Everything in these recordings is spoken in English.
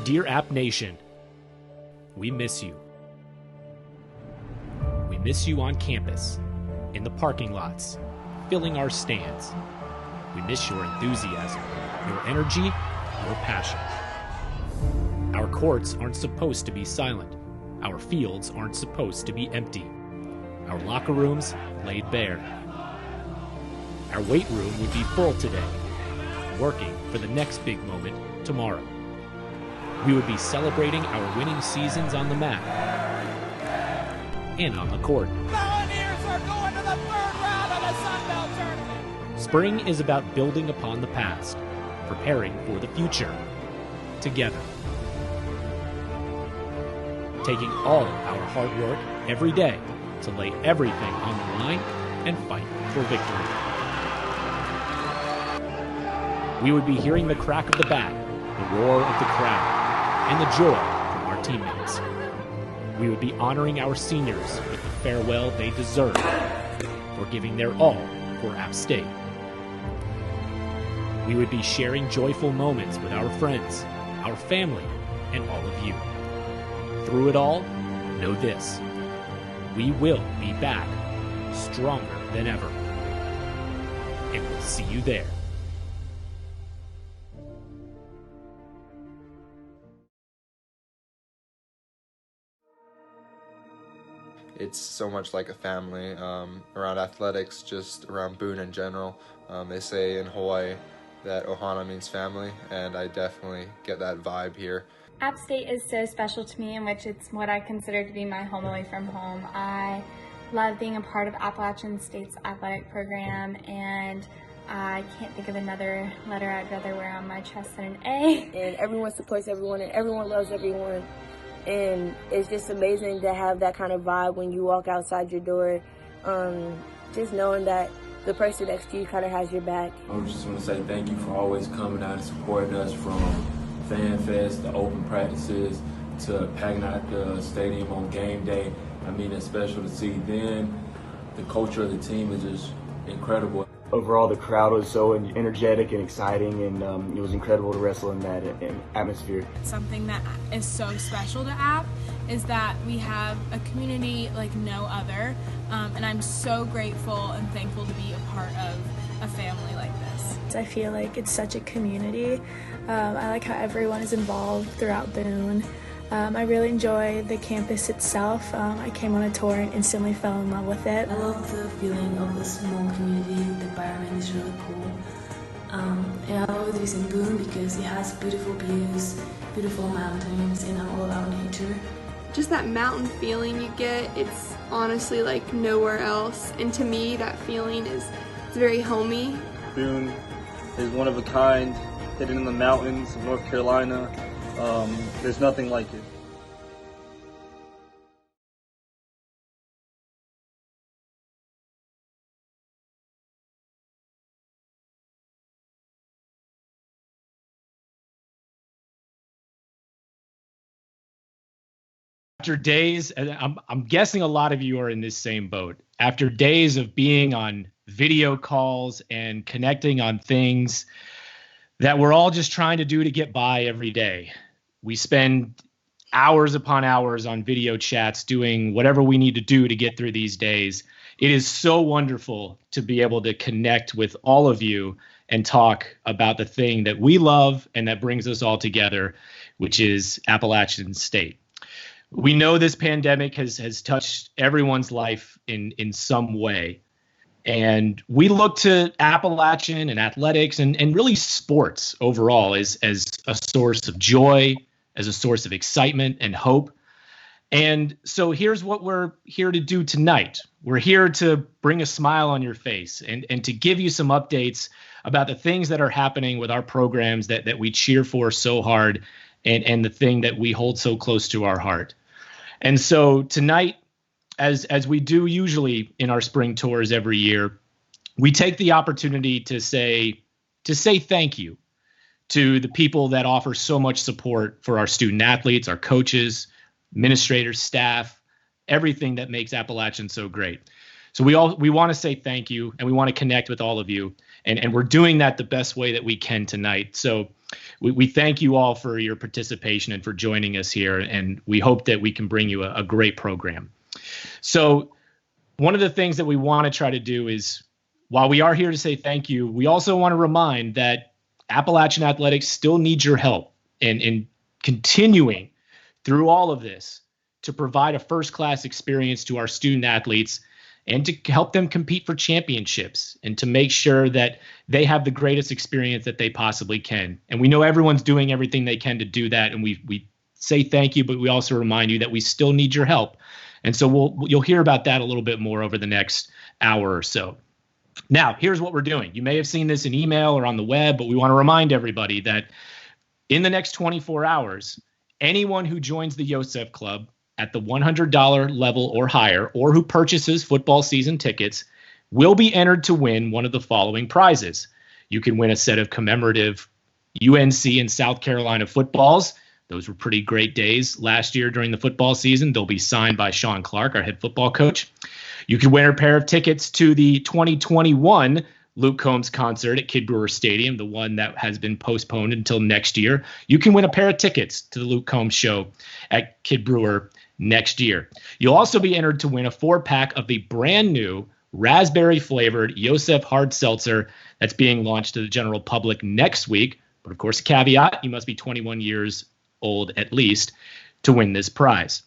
Dear App Nation, we miss you. We miss you on campus, in the parking lots, filling our stands. We miss your enthusiasm, your energy, your passion. Our courts aren't supposed to be silent. Our fields aren't supposed to be empty. Our locker rooms laid bare. Our weight room would be full today, working for the next big moment tomorrow. We would be celebrating our winning seasons on the mat and on the court. Mountaineers are going to the third round of the Sun Belt Tournament. Spring is about building upon the past, preparing for the future, together. Taking all our hard work every day to lay everything on the line and fight for victory. We would be hearing the crack of the bat, the roar of the crowd, and the joy from our teammates. We would be honoring our seniors with the farewell they deserve for giving their all for Appstate. We would be sharing joyful moments with our friends, our family, and all of you. Through it all, know this: we will be back stronger than ever. And we'll see you there. It's so much like a family around athletics, just around Boone in general. They say in Hawaii that ohana means family, and I definitely get that vibe here. Appstate is so special to me, in which it's what I consider to be my home away from home. I love being a part of Appalachian State's athletic program, and I can't think of another letter I'd rather wear on my chest than an A. And everyone supports everyone, and everyone loves everyone. And it's just amazing to have that kind of vibe when you walk outside your door, just knowing that the person next to you kind of has your back. I just want to say thank you for always coming out and supporting us, from Fan Fest, the open practices, to packing out the stadium on game day. I mean, it's special to see. Then the culture of the team is just incredible. Overall, the crowd was so energetic and exciting, and it was incredible to wrestle in that atmosphere. Something that is so special to App is that we have a community like no other, and I'm so grateful and thankful to be a part of a family like this. I feel like it's such a community. I like how everyone is involved throughout Boone. I really enjoy the campus itself. I came on a tour and instantly fell in love with it. I love the feeling of a small community. The environment is really cool. And I always visit Boone because it has beautiful views, beautiful mountains, and I'm all about nature. Just that mountain feeling you get, it's honestly like nowhere else. And to me, that feeling it's very homey. Boone is one of a kind, hidden in the mountains of North Carolina. There's nothing like it. After days, and I'm guessing a lot of you are in this same boat. After days of being on video calls and connecting on things that we're all just trying to do to get by every day, we spend hours upon hours on video chats doing whatever we need to do to get through these days. It is so wonderful to be able to connect with all of you and talk about the thing that we love and that brings us all together, which is Appalachian State. We know this pandemic has touched everyone's life in some way. And we look to Appalachian and athletics and really sports overall as a source of joy, as a source of excitement and hope. And so here's what we're here to do tonight. We're here to bring a smile on your face and to give you some updates about the things that are happening with our programs that we cheer for so hard and the thing that we hold so close to our heart. And so tonight, as we do usually in our spring tours every year, we take the opportunity to say thank you to the people that offer so much support for our student athletes, our coaches, administrators, staff, everything that makes Appalachian so great. So we want to say thank you, and we want to connect with all of you. And we're doing that the best way that we can tonight. So we thank you all for your participation and for joining us here. And we hope that we can bring you a great program. So one of the things that we want to try to do is, while we are here to say thank you, we also want to remind that Appalachian Athletics still needs your help in continuing through all of this to provide a first-class experience to our student athletes and to help them compete for championships and to make sure that they have the greatest experience that they possibly can. And we know everyone's doing everything they can to do that, and we say thank you, but we also remind you that we still need your help. And so you'll hear about that a little bit more over the next hour or so. Now, here's what we're doing. You may have seen this in email or on the web, but we want to remind everybody that in the next 24 hours, anyone who joins the Yosef Club at the $100 level or higher, or who purchases football season tickets, will be entered to win one of the following prizes. You can win a set of commemorative UNC and South Carolina footballs. Those were pretty great days last year during the football season. They'll be signed by Sean Clark, our head football coach. You can win a pair of tickets to the 2021 Luke Combs concert at Kid Brewer Stadium, the one that has been postponed until next year. You can win a pair of tickets to the Luke Combs show at Kid Brewer next year. You'll also be entered to win a 4-pack of the brand new raspberry-flavored Yosef Hard Seltzer that's being launched to the general public next week. But of course, caveat, you must be 21 years old at least to win this prize.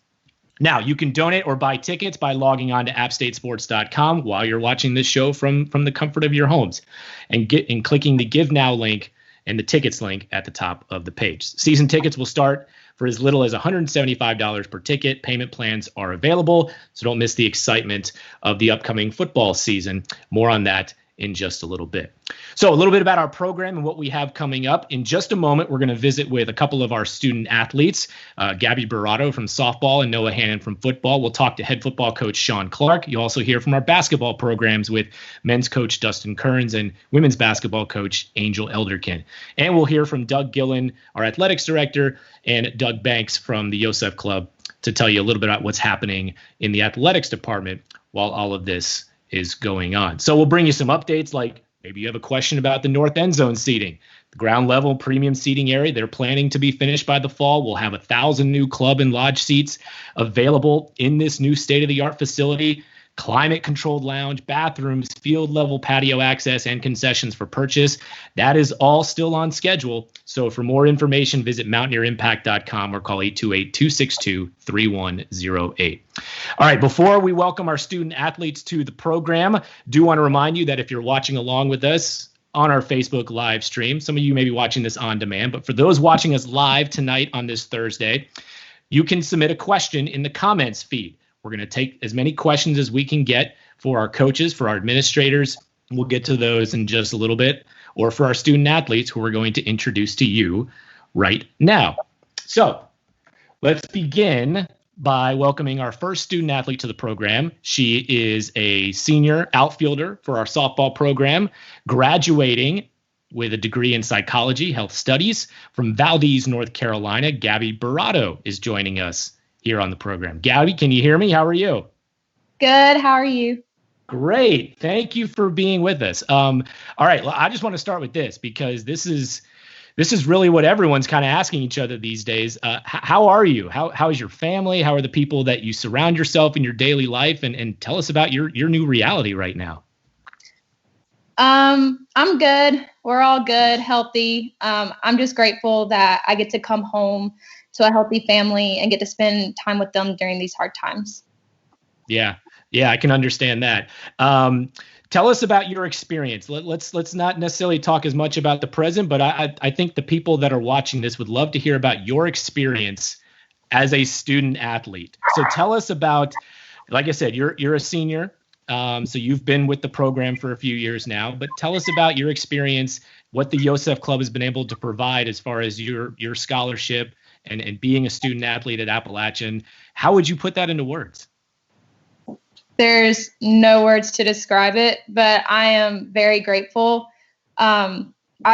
Now, you can donate or buy tickets by logging on to appstatesports.com while you're watching this show from the comfort of your homes and clicking the Give Now link and the tickets link at the top of the page. Season tickets will start for as little as $175 per ticket. Payment plans are available, so don't miss the excitement of the upcoming football season. More on that in just a little bit. So a little bit about our program and what we have coming up. In just a moment, we're going to visit with a couple of our student athletes, Gabby Barato from softball and Noah Hannon from football. We'll talk to head football coach Sean Clark. You'll also hear from our basketball programs with men's coach Dustin Kearns and women's basketball coach Angel Elderkin. And we'll hear from Doug Gillen, our athletics director, and Doug Banks from the Yosef Club to tell you a little bit about what's happening in the athletics department while all of this is going on. So we'll bring you some updates, like maybe you have a question about the north end zone seating, the ground level premium seating area. They're planning to be finished by the fall. We'll have 1,000 new club and lodge seats available in this new state-of-the-art facility. Climate controlled lounge, bathrooms, field level patio access, and concessions for purchase. That is all still on schedule. So for more information, visit mountaineerimpact.com or call 828-262-3108. All right, before we welcome our student athletes to the program, do want to remind you that if you're watching along with us on our Facebook live stream, some of you may be watching this on demand, but for those watching us live tonight on this Thursday, you can submit a question in the comments feed. We're going to take as many questions as we can get for our coaches, for our administrators. We'll get to those in just a little bit, or for our student athletes who we're going to introduce to you right now. So let's begin by welcoming our first student athlete to the program. She is a senior outfielder for our softball program, graduating with a degree in psychology, health studies from Valdez, North Carolina. Gabby Barato is joining us here on the program. Gabby, can you hear me? How are you? Good. How are you? Great. Thank you for being with us. All right. I just want to start with this because this is really what everyone's kind of asking each other these days. How are you? How is your family? How are the people that you surround yourself in your daily life? And tell us about your new reality right now. I'm good. We're all good, healthy. I'm just grateful that I get to come home to a healthy family and get to spend time with them during these hard times. Yeah, I can understand that. Tell us about your experience. Let's not necessarily talk as much about the present, but I think the people that are watching this would love to hear about your experience as a student athlete. So tell us about, like I said, you're a senior, so you've been with the program for a few years now, but tell us about your experience, what the Yosef Club has been able to provide as far as your scholarship and being a student athlete at Appalachian. How would you put that into words? There's no words to describe it, but I am very grateful. I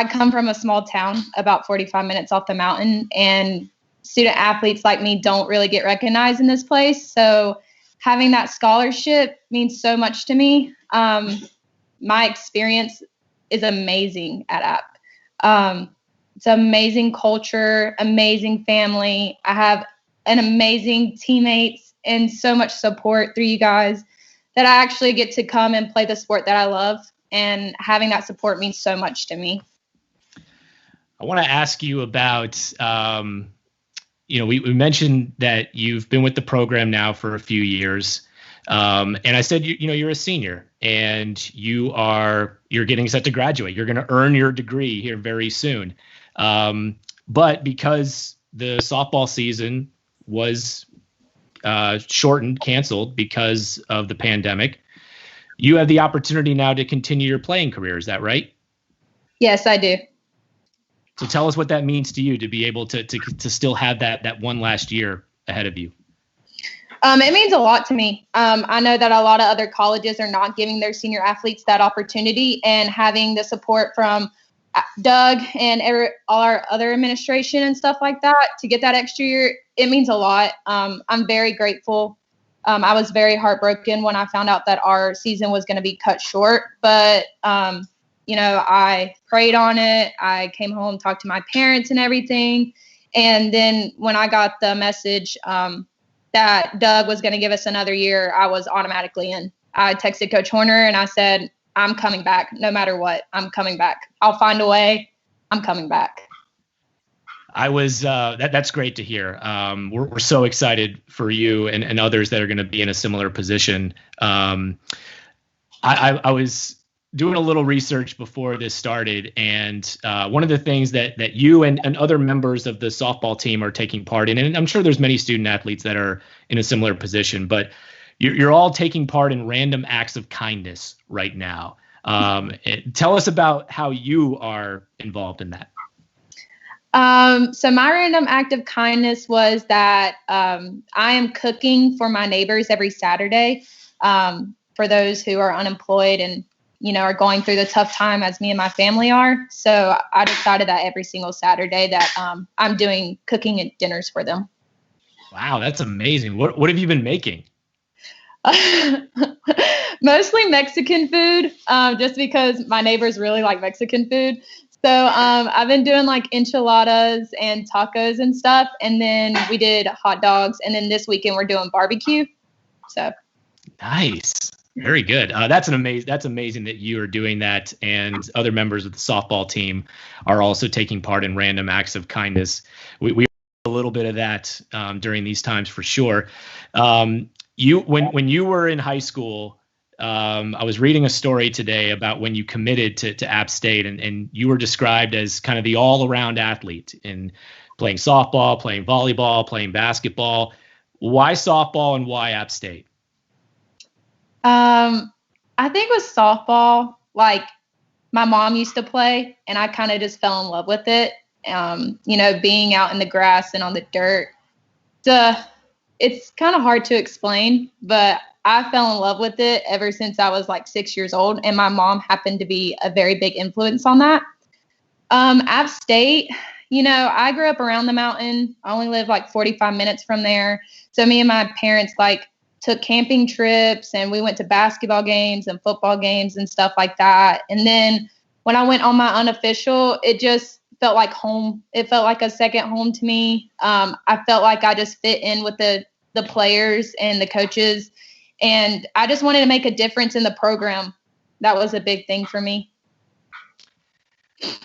come from a small town about 45 minutes off the mountain, and student athletes like me don't really get recognized in this place. So having that scholarship means so much to me. My experience is amazing at App. It's an amazing culture, amazing family. I have an amazing teammates and so much support through you guys that I actually get to come and play the sport that I love. And having that support means so much to me. I want to ask you about, we mentioned that you've been with the program now for a few years. And I said, you're a senior and you're getting set to graduate. You're going to earn your degree here very soon. But because the softball season was canceled because of the pandemic, you have the opportunity now to continue your playing career. Is that right? Yes, I do. So tell us what that means to you to be able to still have that one last year ahead of you. It means a lot to me. I know that a lot of other colleges are not giving their senior athletes that opportunity, and having the support from Doug and all our other administration and stuff like that to get that extra year, it means a lot. I'm very grateful. I was very heartbroken when I found out that our season was going to be cut short, but I prayed on it. I came home, talked to my parents and everything. And then when I got the message that Doug was going to give us another year, I was automatically in. I texted Coach Horner and I said, I'm coming back no matter what. I'm coming back. I'll find a way. I'm coming back. I was that's great to hear. We're so excited for you and others that are going to be in a similar position. I was doing a little research before this started, and one of the things that you and other members of the softball team are taking part in, and I'm sure there's many student athletes that are in a similar position, but you're all taking part in random acts of kindness right now. Tell us about how you are involved in that. So my random act of kindness was that I am cooking for my neighbors every Saturday, for those who are unemployed and are going through the tough time as me and my family are. So I decided that every single Saturday that I'm doing cooking and dinners for them. Wow, that's amazing. What have you been making? Mostly Mexican food, just because my neighbors really like Mexican food. So I've been doing like enchiladas and tacos and stuff. And then we did hot dogs. And then this weekend we're doing barbecue. So nice. Very good. That's amazing that you are doing that, and other members of the softball team are also taking part in random acts of kindness. We a little bit of that during these times for sure. When you were in high school, I was reading a story today about when you committed to Appstate, and you were described as kind of the all-around athlete in playing softball, playing volleyball, playing basketball. Why softball and why Appstate? I think with softball, like my mom used to play and I kind of just fell in love with it. Being out in the grass and on the dirt, it's kind of hard to explain, but I fell in love with it ever since I was like 6 years old. And my mom happened to be a very big influence on that. Appstate, I grew up around the mountain. I only live like 45 minutes from there. So me and my parents took camping trips, and we went to basketball games and football games and stuff like that. And then when I went on my unofficial, it just felt like home. It felt like a second home to me. I felt like I just fit in with the players and the coaches, and I just wanted to make a difference in the program. That was a big thing for me.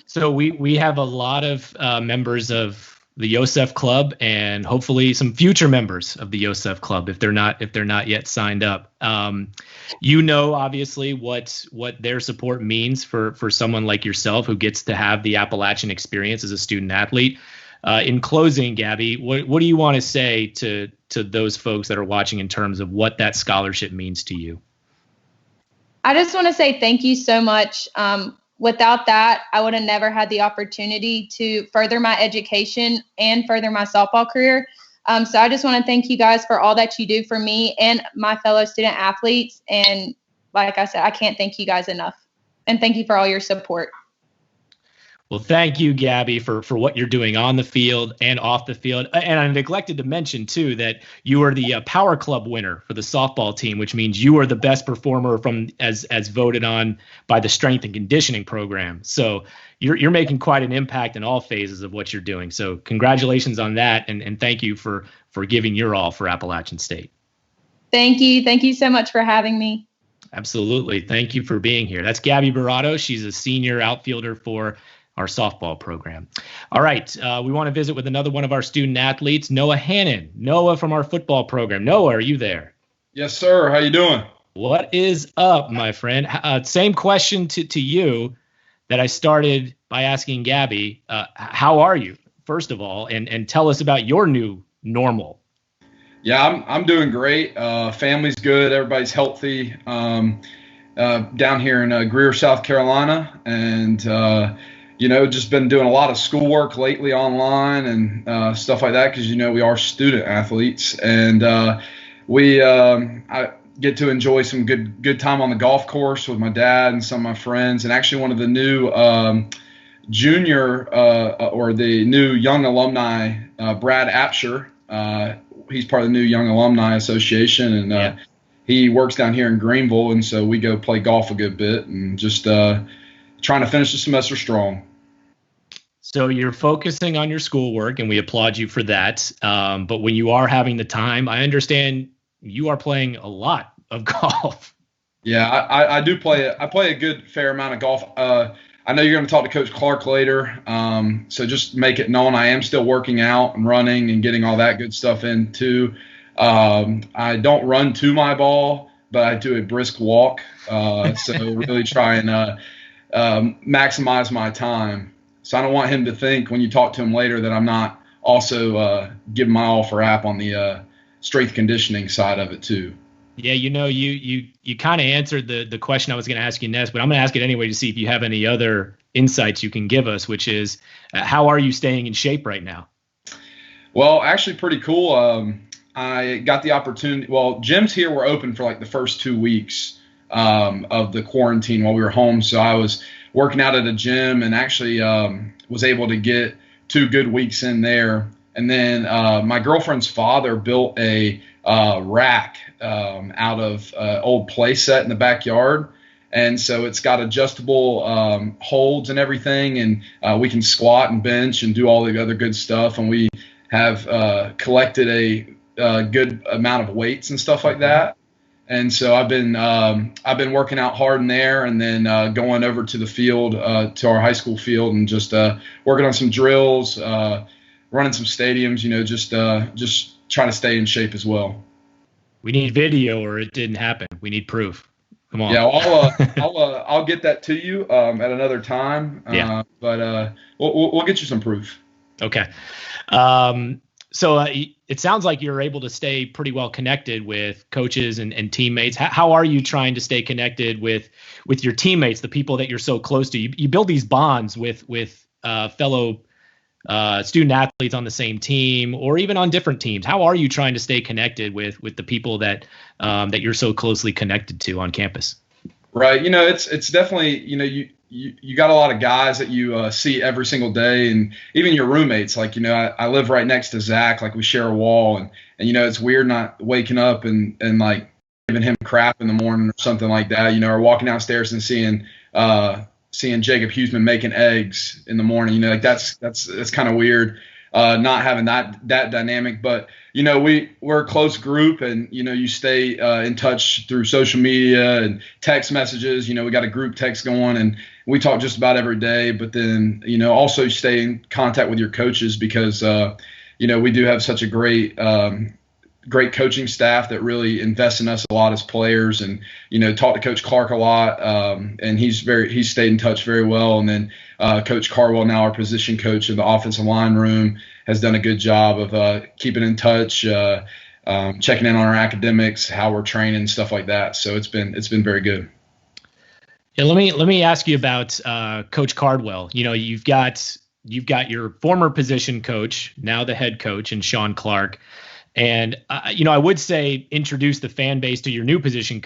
So we have a lot of members of the Yosef Club, and hopefully some future members of the Yosef Club if they're not yet signed up. Obviously what their support means for someone like yourself who gets to have the Appalachian experience as a student athlete. In closing, Gabby, what do you want to say to those folks that are watching in terms of what that scholarship means to you? I just want to say thank you so much. Without that, I would have never had the opportunity to further my education and further my softball career. So I just want to thank you guys for all that you do for me and my fellow student athletes. And like I said, I can't thank you guys enough. And thank you for all your support. Well, thank you, Gabby, for what you're doing on the field and off the field. And I neglected to mention, too, that you are the Power Club winner for the softball team, which means you are the best performer as voted on by the strength and conditioning program. So you're making quite an impact in all phases of what you're doing. So congratulations on that. And thank you for giving your all for Appalachian State. Thank you. Thank you so much for having me. Absolutely. Thank you for being here. That's Gabby Barato. She's a senior outfielder for our softball program. All right. We want to visit with another one of our student athletes, Noah Hannon. Noah from our football program. Noah, are you there? Yes, sir. How you doing? What is up, my friend? Same question to you that I started by asking Gabby. How are you, first of all, and tell us about your new normal. Yeah, I'm doing great. Family's good. Everybody's healthy. Down here in Greer, South Carolina, and just been doing a lot of schoolwork lately online and stuff like that because, we are student athletes. And I get to enjoy some good time on the golf course with my dad and some of my friends. And actually one of the new junior or the new young alumni, Brad Apsher, he's part of the new Young Alumni Association. And he works down here in Greenville. And so we go play golf a good bit and just trying to finish the semester strong. So you're focusing on your schoolwork, and we applaud you for that. But when you are having the time, I understand you are playing a lot of golf. Yeah, I do play. I play a good fair amount of golf. I know you're going to talk to Coach Clark later, so just make it known I am still working out and running and getting all that good stuff in too. I don't run to my ball, but I do a brisk walk. So really try and maximize my time. So I don't want him to think when you talk to him later that I'm not also giving my all for app on the strength conditioning side of it too. Yeah, you kind of answered the question I was going to ask you next, but I'm going to ask it anyway to see if you have any other insights you can give us, which is how are you staying in shape right now? Well, actually pretty cool. I got the opportunity. Well, gyms here were open for like the first 2 weeks of the quarantine while we were home. So I was working out at a gym and actually was able to get 2 good weeks in there. And then my girlfriend's father built a rack out of old play set in the backyard. And so it's got adjustable holds and everything. And we can squat and bench and do all the other good stuff. And we have collected a good amount of weights and stuff like that. And so I've been working out hard in there, and then going over to the field, to our high school field, and just working on some drills, running some stadiums. Just trying to stay in shape as well. We need video, or it didn't happen. We need proof. Come on. Yeah, I'll get that to you at another time. But we'll get you some proof. Okay. So it sounds like you're able to stay pretty well connected with coaches and teammates. How are you trying to stay connected with your teammates, the people that you're so close to? You build these bonds with fellow student athletes on the same team or even on different teams. How are you trying to stay connected with the people that you're so closely connected to on campus? Right. It's definitely, you got a lot of guys that you see every single day, and even your roommates. Like, I live right next to Zach. Like, we share a wall, and it's weird not waking up and like giving him crap in the morning or something like that. Or walking downstairs and seeing Jacob Huseman making eggs in the morning. Like that's kind of weird. Not having that dynamic, but we're a close group, and you stay in touch through social media and text messages. We got a group text going, and we talk just about every day. But then also stay in contact with your coaches because we do have such a great coaching staff that really invests in us a lot as players, and talk to Coach Clark a lot, and he's stayed in touch very well. And then Coach Cardwell, now our position coach of the offensive line room, has done a good job of keeping in touch, checking in on our academics, how we're training, stuff like that. So it's been very good. Yeah, let me ask you about Coach Cardwell. You've got your former position coach, now the head coach, and Sean Clark. And, I would say introduce the fan base to your new position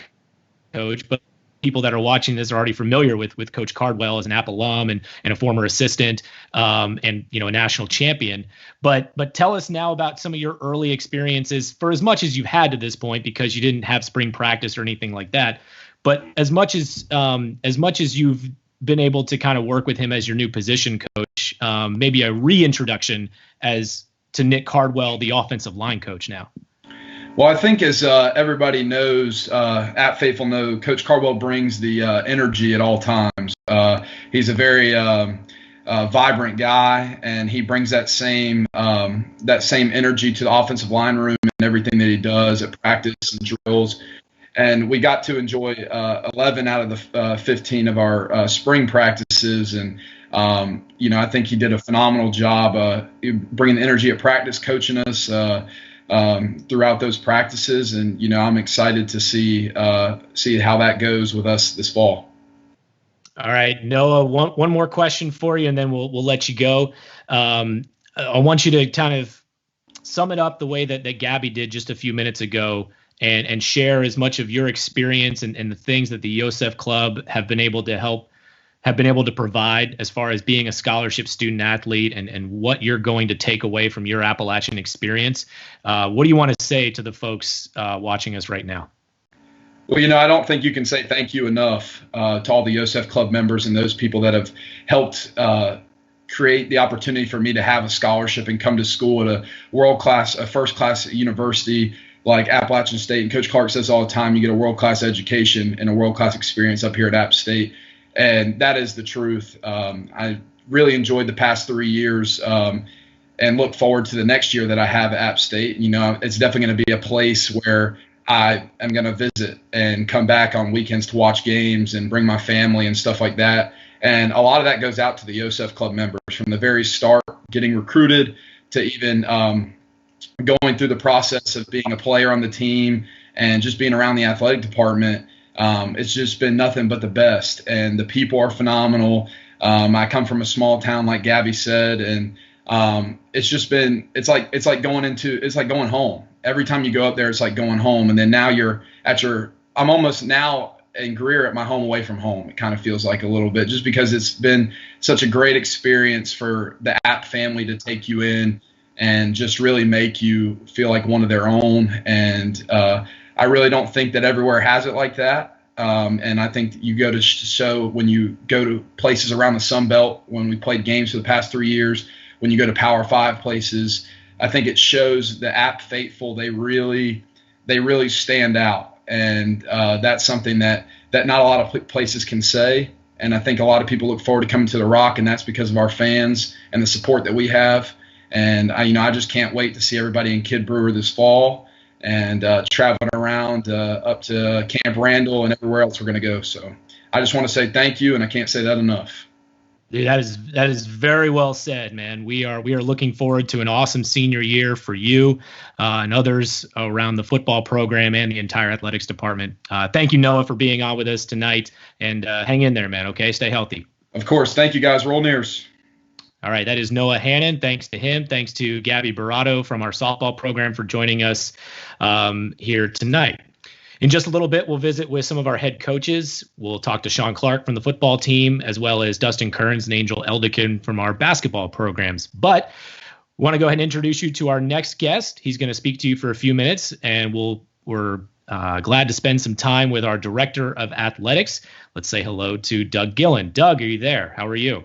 coach, but people that are watching this are already familiar with Coach Cardwell as an App alum and a former assistant, and a national champion. But tell us now about some of your early experiences, for as much as you've had to this point, because you didn't have spring practice or anything like that. But as much as you've been able to kind of work with him as your new position coach, maybe a reintroduction as to Nick Cardwell, the offensive line coach now. Well, I think as everybody knows, App Faithful know, Coach Cardwell brings the energy at all times. He's a very vibrant guy, and he brings that same energy to the offensive line room and everything that he does at practice and drills. And we got to enjoy 11 out of the 15 of our spring practices. And, I think he did a phenomenal job bringing the energy at practice, coaching us throughout those practices. And, I'm excited to see how that goes with us this fall. All right, Noah, one more question for you, and then we'll let you go. I want you to kind of sum it up the way that Gabby did just a few minutes ago, and share as much of your experience and the things that the Yosef Club have been able to provide as far as being a scholarship student athlete, and what you're going to take away from your Appalachian experience. What do you want to say to the folks watching us right now? Well, I don't think you can say thank you enough to all the Yosef Club members and those people that have helped create the opportunity for me to have a scholarship and come to school at a first-class university like Appalachian State. And Coach Clark says all the time, you get a world-class education and a world-class experience up here at App State. And that is the truth. I really enjoyed the past 3 years and look forward to the next year that I have at App State. It's definitely going to be a place where I am going to visit and come back on weekends to watch games and bring my family and stuff like that. And a lot of that goes out to the Yosef Club members from the very start, getting recruited to even going through the process of being a player on the team and just being around the athletic department. It's just been nothing but the best, and the people are phenomenal. I come from a small town, like Gabby said, and it's like going home. Every time you go up there, it's like going home. And then now I'm almost now in Greer at my home away from home. It kind of feels like a little bit, just because it's been such a great experience for the App family to take you in and just really make you feel like one of their own. And I really don't think that everywhere has it like that. And I think you go to show when you go to places around the Sun Belt, when we played games for the past 3 years, when you go to Power 5 places, I think it shows the App faithful. They really stand out. And that's something that not a lot of places can say. And I think a lot of people look forward to coming to the Rock, and that's because of our fans and the support that we have. And I just can't wait to see everybody in Kid Brewer this fall, and traveling around up to Camp Randall and everywhere else we're going to go. So I just want to say thank you, and I can't say that enough. Dude, that is very well said, man. We are looking forward to an awesome senior year for you and others around the football program and the entire athletics department. Thank you, Noah, for being on with us tonight, and hang in there, man. Okay, stay healthy. Of course. Thank you, guys. Roll Nears. All right, that is Noah Hannon. Thanks to him. Thanks to Gabby Barato from our softball program for joining us here tonight. In just a little bit, we'll visit with some of our head coaches. We'll talk to Sean Clark from the football team, as well as Dustin Kearns and Angel Elderkin from our basketball programs. But we want to go ahead and introduce you to our next guest. He's going to speak to you for a few minutes, and we're glad to spend some time with our director of athletics. Let's say hello to Doug Gillen. Doug, are you there? How are you?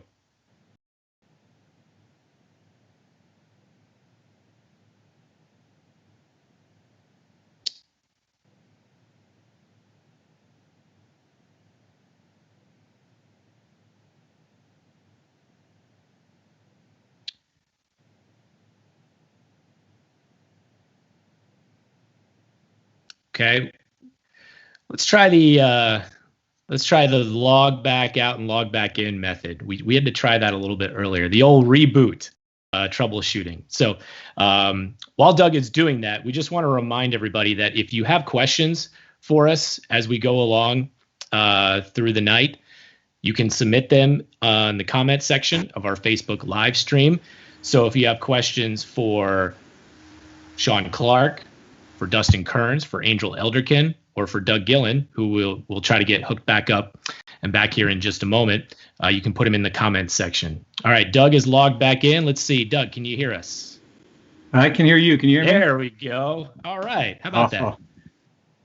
Okay, let's try the log back out and log back in method. We had to try that a little bit earlier. The old reboot troubleshooting. So while Doug is doing that, we just want to remind everybody that if you have questions for us as we go along through the night, you can submit them in the comment section of our Facebook live stream. So if you have questions for Sean Clark, for Dustin Kearns, for Angel Elderkin, or for Doug Gillen, who we'll try to get hooked back up and back here in just a moment, you can put him in the comments section. All right, Doug is logged back in. Let's see. Doug, can you hear us? I can hear you. Can you hear me? There we go. All right. How about that?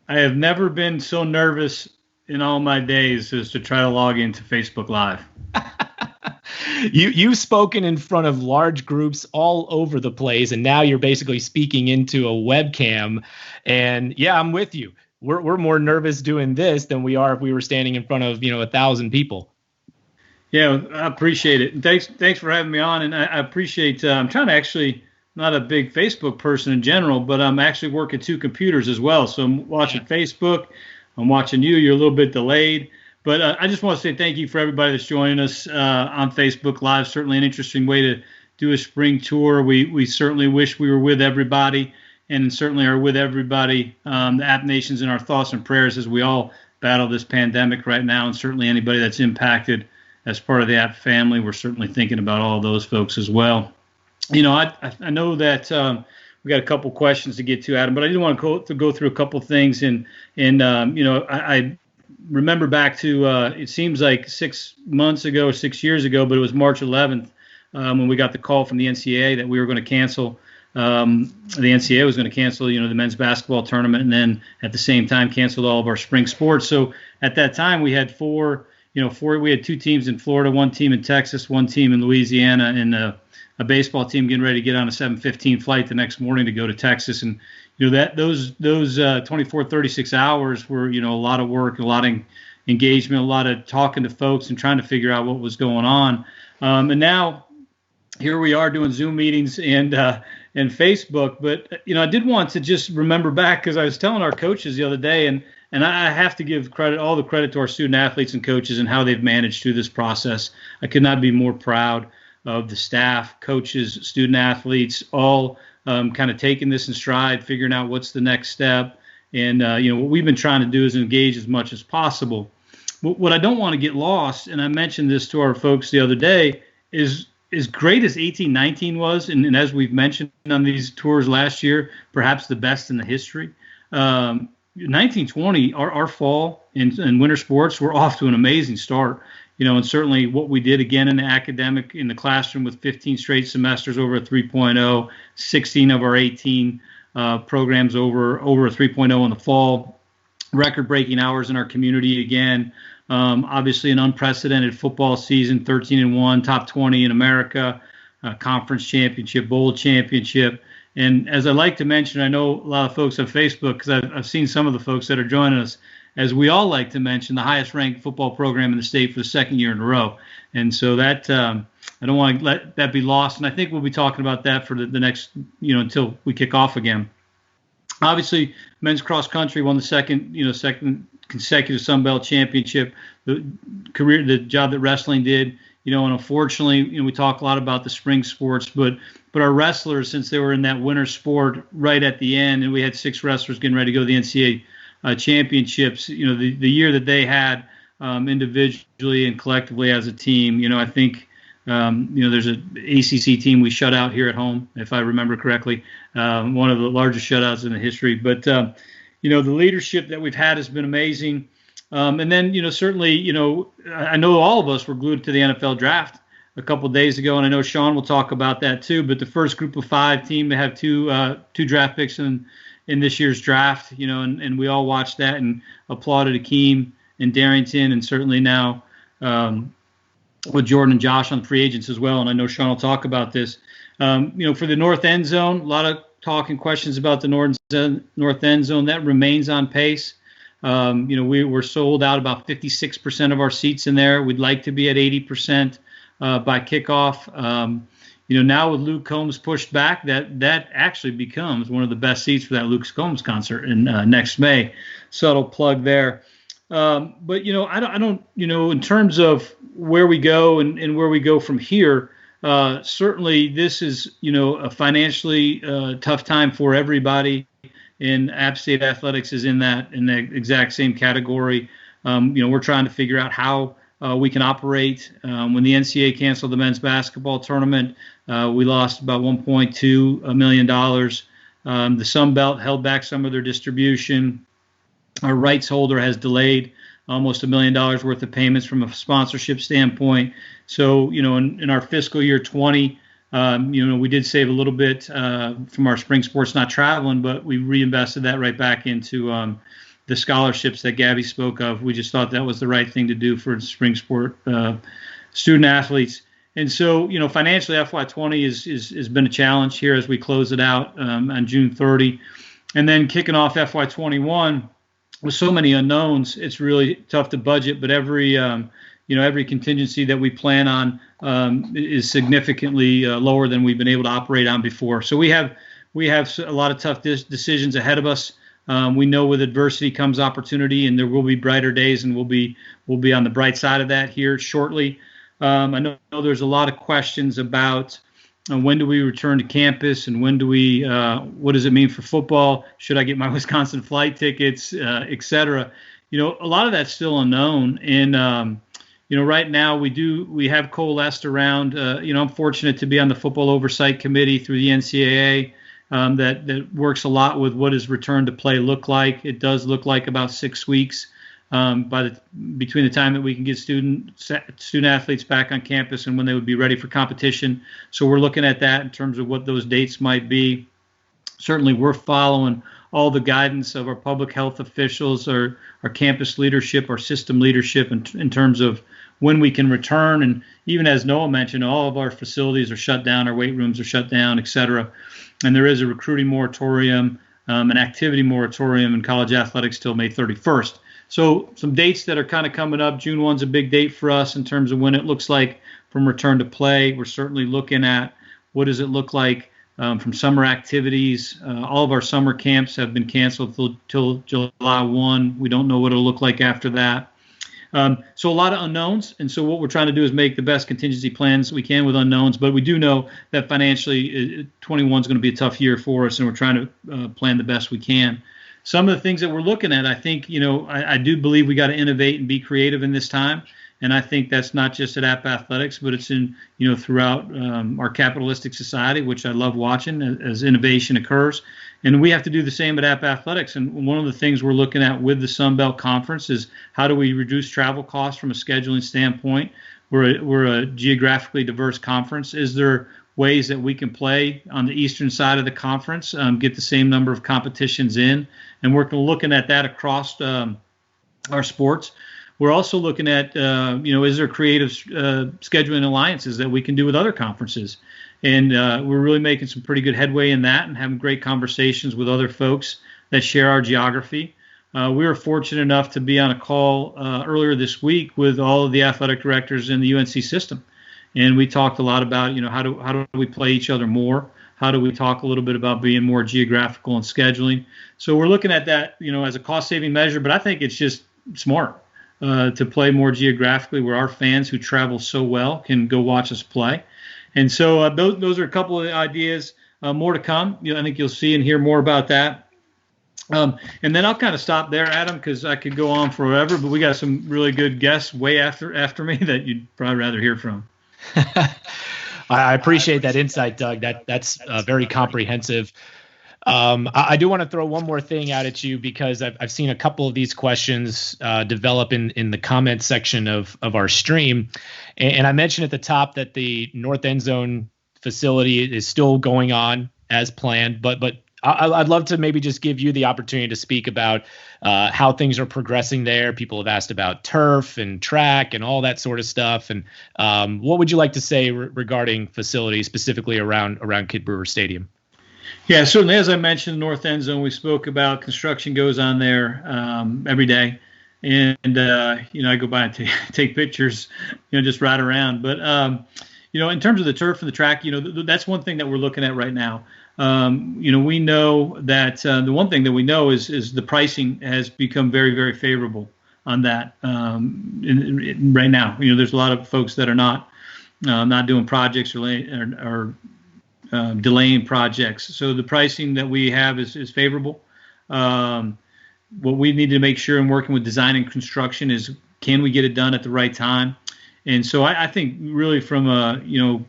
I have never been so nervous in all my days as to try to log into Facebook Live. You've spoken in front of large groups all over the place, and now you're basically speaking into a webcam. And yeah, I'm with you. We're more nervous doing this than we are if we were standing in front of 1,000 people. Yeah, I appreciate it. And thanks for having me on. And I appreciate. I'm trying to actually, not a big Facebook person in general, but I'm actually working 2 computers as well. So I'm watching Facebook. I'm watching you. You're a little bit delayed. But I just want to say thank you for everybody that's joining us on Facebook Live. Certainly an interesting way to do a spring tour. We certainly wish we were with everybody, and certainly are with everybody, the App Nations, in our thoughts and prayers as we all battle this pandemic right now, and certainly anybody that's impacted as part of the App family. We're certainly thinking about all those folks as well. I know that we got a couple questions to get to, Adam, but I did want to go through a couple things, and I remember back to it seems like 6 months ago, 6 years ago, but it was March 11th when we got the call from the NCAA that we were going to cancel. The NCAA was going to cancel, the men's basketball tournament, and then at the same time canceled all of our spring sports. So at that time we had we had 2 teams in Florida, 1 team in Texas, 1 team in Louisiana, and a baseball team getting ready to get on a 7:15 flight the next morning to go to Texas. And those 24, 36 hours were, a lot of work, a lot of engagement, a lot of talking to folks and trying to figure out what was going on. And now here we are doing Zoom meetings and Facebook. But, I did want to just remember back, because I was telling our coaches the other day, and I have to give all the credit to our student athletes and coaches and how they've managed through this process. I could not be more proud of the staff, coaches, student athletes, all kind of taking this in stride, figuring out what's the next step. And, what we've been trying to do is engage as much as possible. But what I don't want to get lost, and I mentioned this to our folks the other day, is as great as 18-19 was, and as we've mentioned on these tours last year, perhaps the best in the history. 1920, our fall and winter sports were off to an amazing start. And certainly what we did again in the classroom with 15 straight semesters over a 3.0, 16 of our 18 programs over a 3.0 in the fall, record-breaking hours in our community again. Obviously an unprecedented football season, 13-1, top 20 in America, conference championship, bowl championship. And as I like to mention, I know a lot of folks on Facebook, because I've seen some of the folks that are joining us, as we all like to mention, the highest ranked football program in the state for the 2nd year in a row. And so that I don't want to let that be lost. And I think we'll be talking about that for the next, until we kick off again. Obviously, men's cross country won the second consecutive Sun Belt championship. The job that wrestling did, and unfortunately, we talk a lot about the spring sports, but our wrestlers, since they were in that winter sport right at the end, and we had 6 wrestlers getting ready to go to the NCAA championships, the year that they had individually and collectively as a team, I think, there's an ACC team we shut out here at home, if I remember correctly, one of the largest shutouts in the history. But, the leadership that we've had has been amazing. And then, certainly, I know all of us were glued to the NFL draft a couple of days ago, and I know Sean will talk about that too. But the first group of 5 team to have two draft picks in this year's draft, and we all watched that and applauded Akeem and Darrington, and certainly now with Jordan and Josh on the free agents as well. And I know Sean will talk about this. For the north end zone, a lot of talk and questions about the north end zone. That remains on pace. We were sold out about 56% of our seats in there. We'd like to be at 80% by kickoff. Now with Luke Combs pushed back, that actually becomes one of the best seats for that Luke Combs concert in next May. Subtle plug there. But I don't in terms of where we go and where we go from here, certainly this is, a financially tough time for everybody. And Appstate Athletics is in the exact same category. We're trying to figure out how we can operate. When the NCAA canceled the men's basketball tournament, we lost about $1.2 million. The Sun Belt held back some of their distribution. Our rights holder has delayed almost $1 million worth of payments from a sponsorship standpoint. So, in our fiscal year 20, we did save a little bit from our spring sports not traveling, but we reinvested that right back into the scholarships that Gabby spoke of. We just thought that was the right thing to do for spring sport student athletes. And so, financially, FY20 has been a challenge here as we close it out on June 30. And then kicking off FY21 with so many unknowns, it's really tough to budget. But every contingency that we plan on is significantly lower than we've been able to operate on before. So we have a lot of tough decisions ahead of us. We know with adversity comes opportunity, and there will be brighter days, and we'll be on the bright side of that here shortly. I know there's a lot of questions about when do we return to campus, and when do we? What does it mean for football? Should I get my Wisconsin flight tickets, et cetera? A lot of that's still unknown, and right now we have coalesced around. I'm fortunate to be on the football oversight committee through the NCAA. That works a lot with what does return to play look like. It does look like about 6 weeks between the time that we can get student athletes back on campus and when they would be ready for competition. So we're looking at that in terms of what those dates might be. Certainly we're following all the guidance of our public health officials, our campus leadership, our system leadership in terms of when we can return. And even as Noah mentioned, all of our facilities are shut down, our weight rooms are shut down, et cetera. And there is a recruiting moratorium, an activity moratorium in college athletics till May 31st. So some dates that are kind of coming up. June 1's a big date for us in terms of when it looks like from return to play. We're certainly looking at what does it look like from summer activities. All of our summer camps have been canceled till July 1. We don't know what it'll look like after that. So a lot of unknowns, and so what we're trying to do is make the best contingency plans we can with unknowns, but we do know that financially 21 is going to be a tough year for us, and we're trying to plan the best we can. Some of the things that we're looking at, I think, I do believe we got to innovate and be creative in this time, and I think that's not just at App Athletics, but it's in, throughout our capitalistic society, which I love watching as innovation occurs. And we have to do the same at App Athletics. And one of the things we're looking at with the Sun Belt Conference is how do we reduce travel costs from a scheduling standpoint? We're a geographically diverse conference. Is there ways that we can play on the eastern side of the conference, get the same number of competitions in? And we're looking at that across our sports. We're also looking at, is there creative scheduling alliances that we can do with other conferences? And we're really making some pretty good headway in that and having great conversations with other folks that share our geography. We were fortunate enough to be on a call earlier this week with all of the athletic directors in the UNC system. And we talked a lot about, how do we play each other more? How do we talk a little bit about being more geographical and scheduling? So we're looking at that, as a cost-saving measure, but I think it's just smart to play more geographically where our fans who travel so well can go watch us play. And so those are a couple of ideas, more to come. I think you'll see and hear more about that. And then I'll kind of stop there, Adam, because I could go on forever, but we got some really good guests way after me that you'd probably rather hear from. I appreciate that insight, Doug. That's very comprehensive. I do want to throw one more thing out at you because I've seen a couple of these questions develop in the comment section of our stream. And I mentioned at the top that the North End Zone facility is still going on as planned, but I'd love to maybe just give you the opportunity to speak about how things are progressing there. People have asked about turf and track and all that sort of stuff. And what would you like to say regarding facilities, specifically around Kidd Brewer Stadium? Yeah, certainly. As I mentioned, North End Zone, we spoke about construction goes on there every day. And, I go by and take pictures, just ride around. But, in terms of the turf and the track, that's one thing that we're looking at right now. We know that the one thing that we know is the pricing has become very, very favorable on that right now. There's a lot of folks that are not doing projects or delaying projects. So the pricing that we have is favorable. What we need to make sure in working with design and construction is, can we get it done at the right time? And so I think really from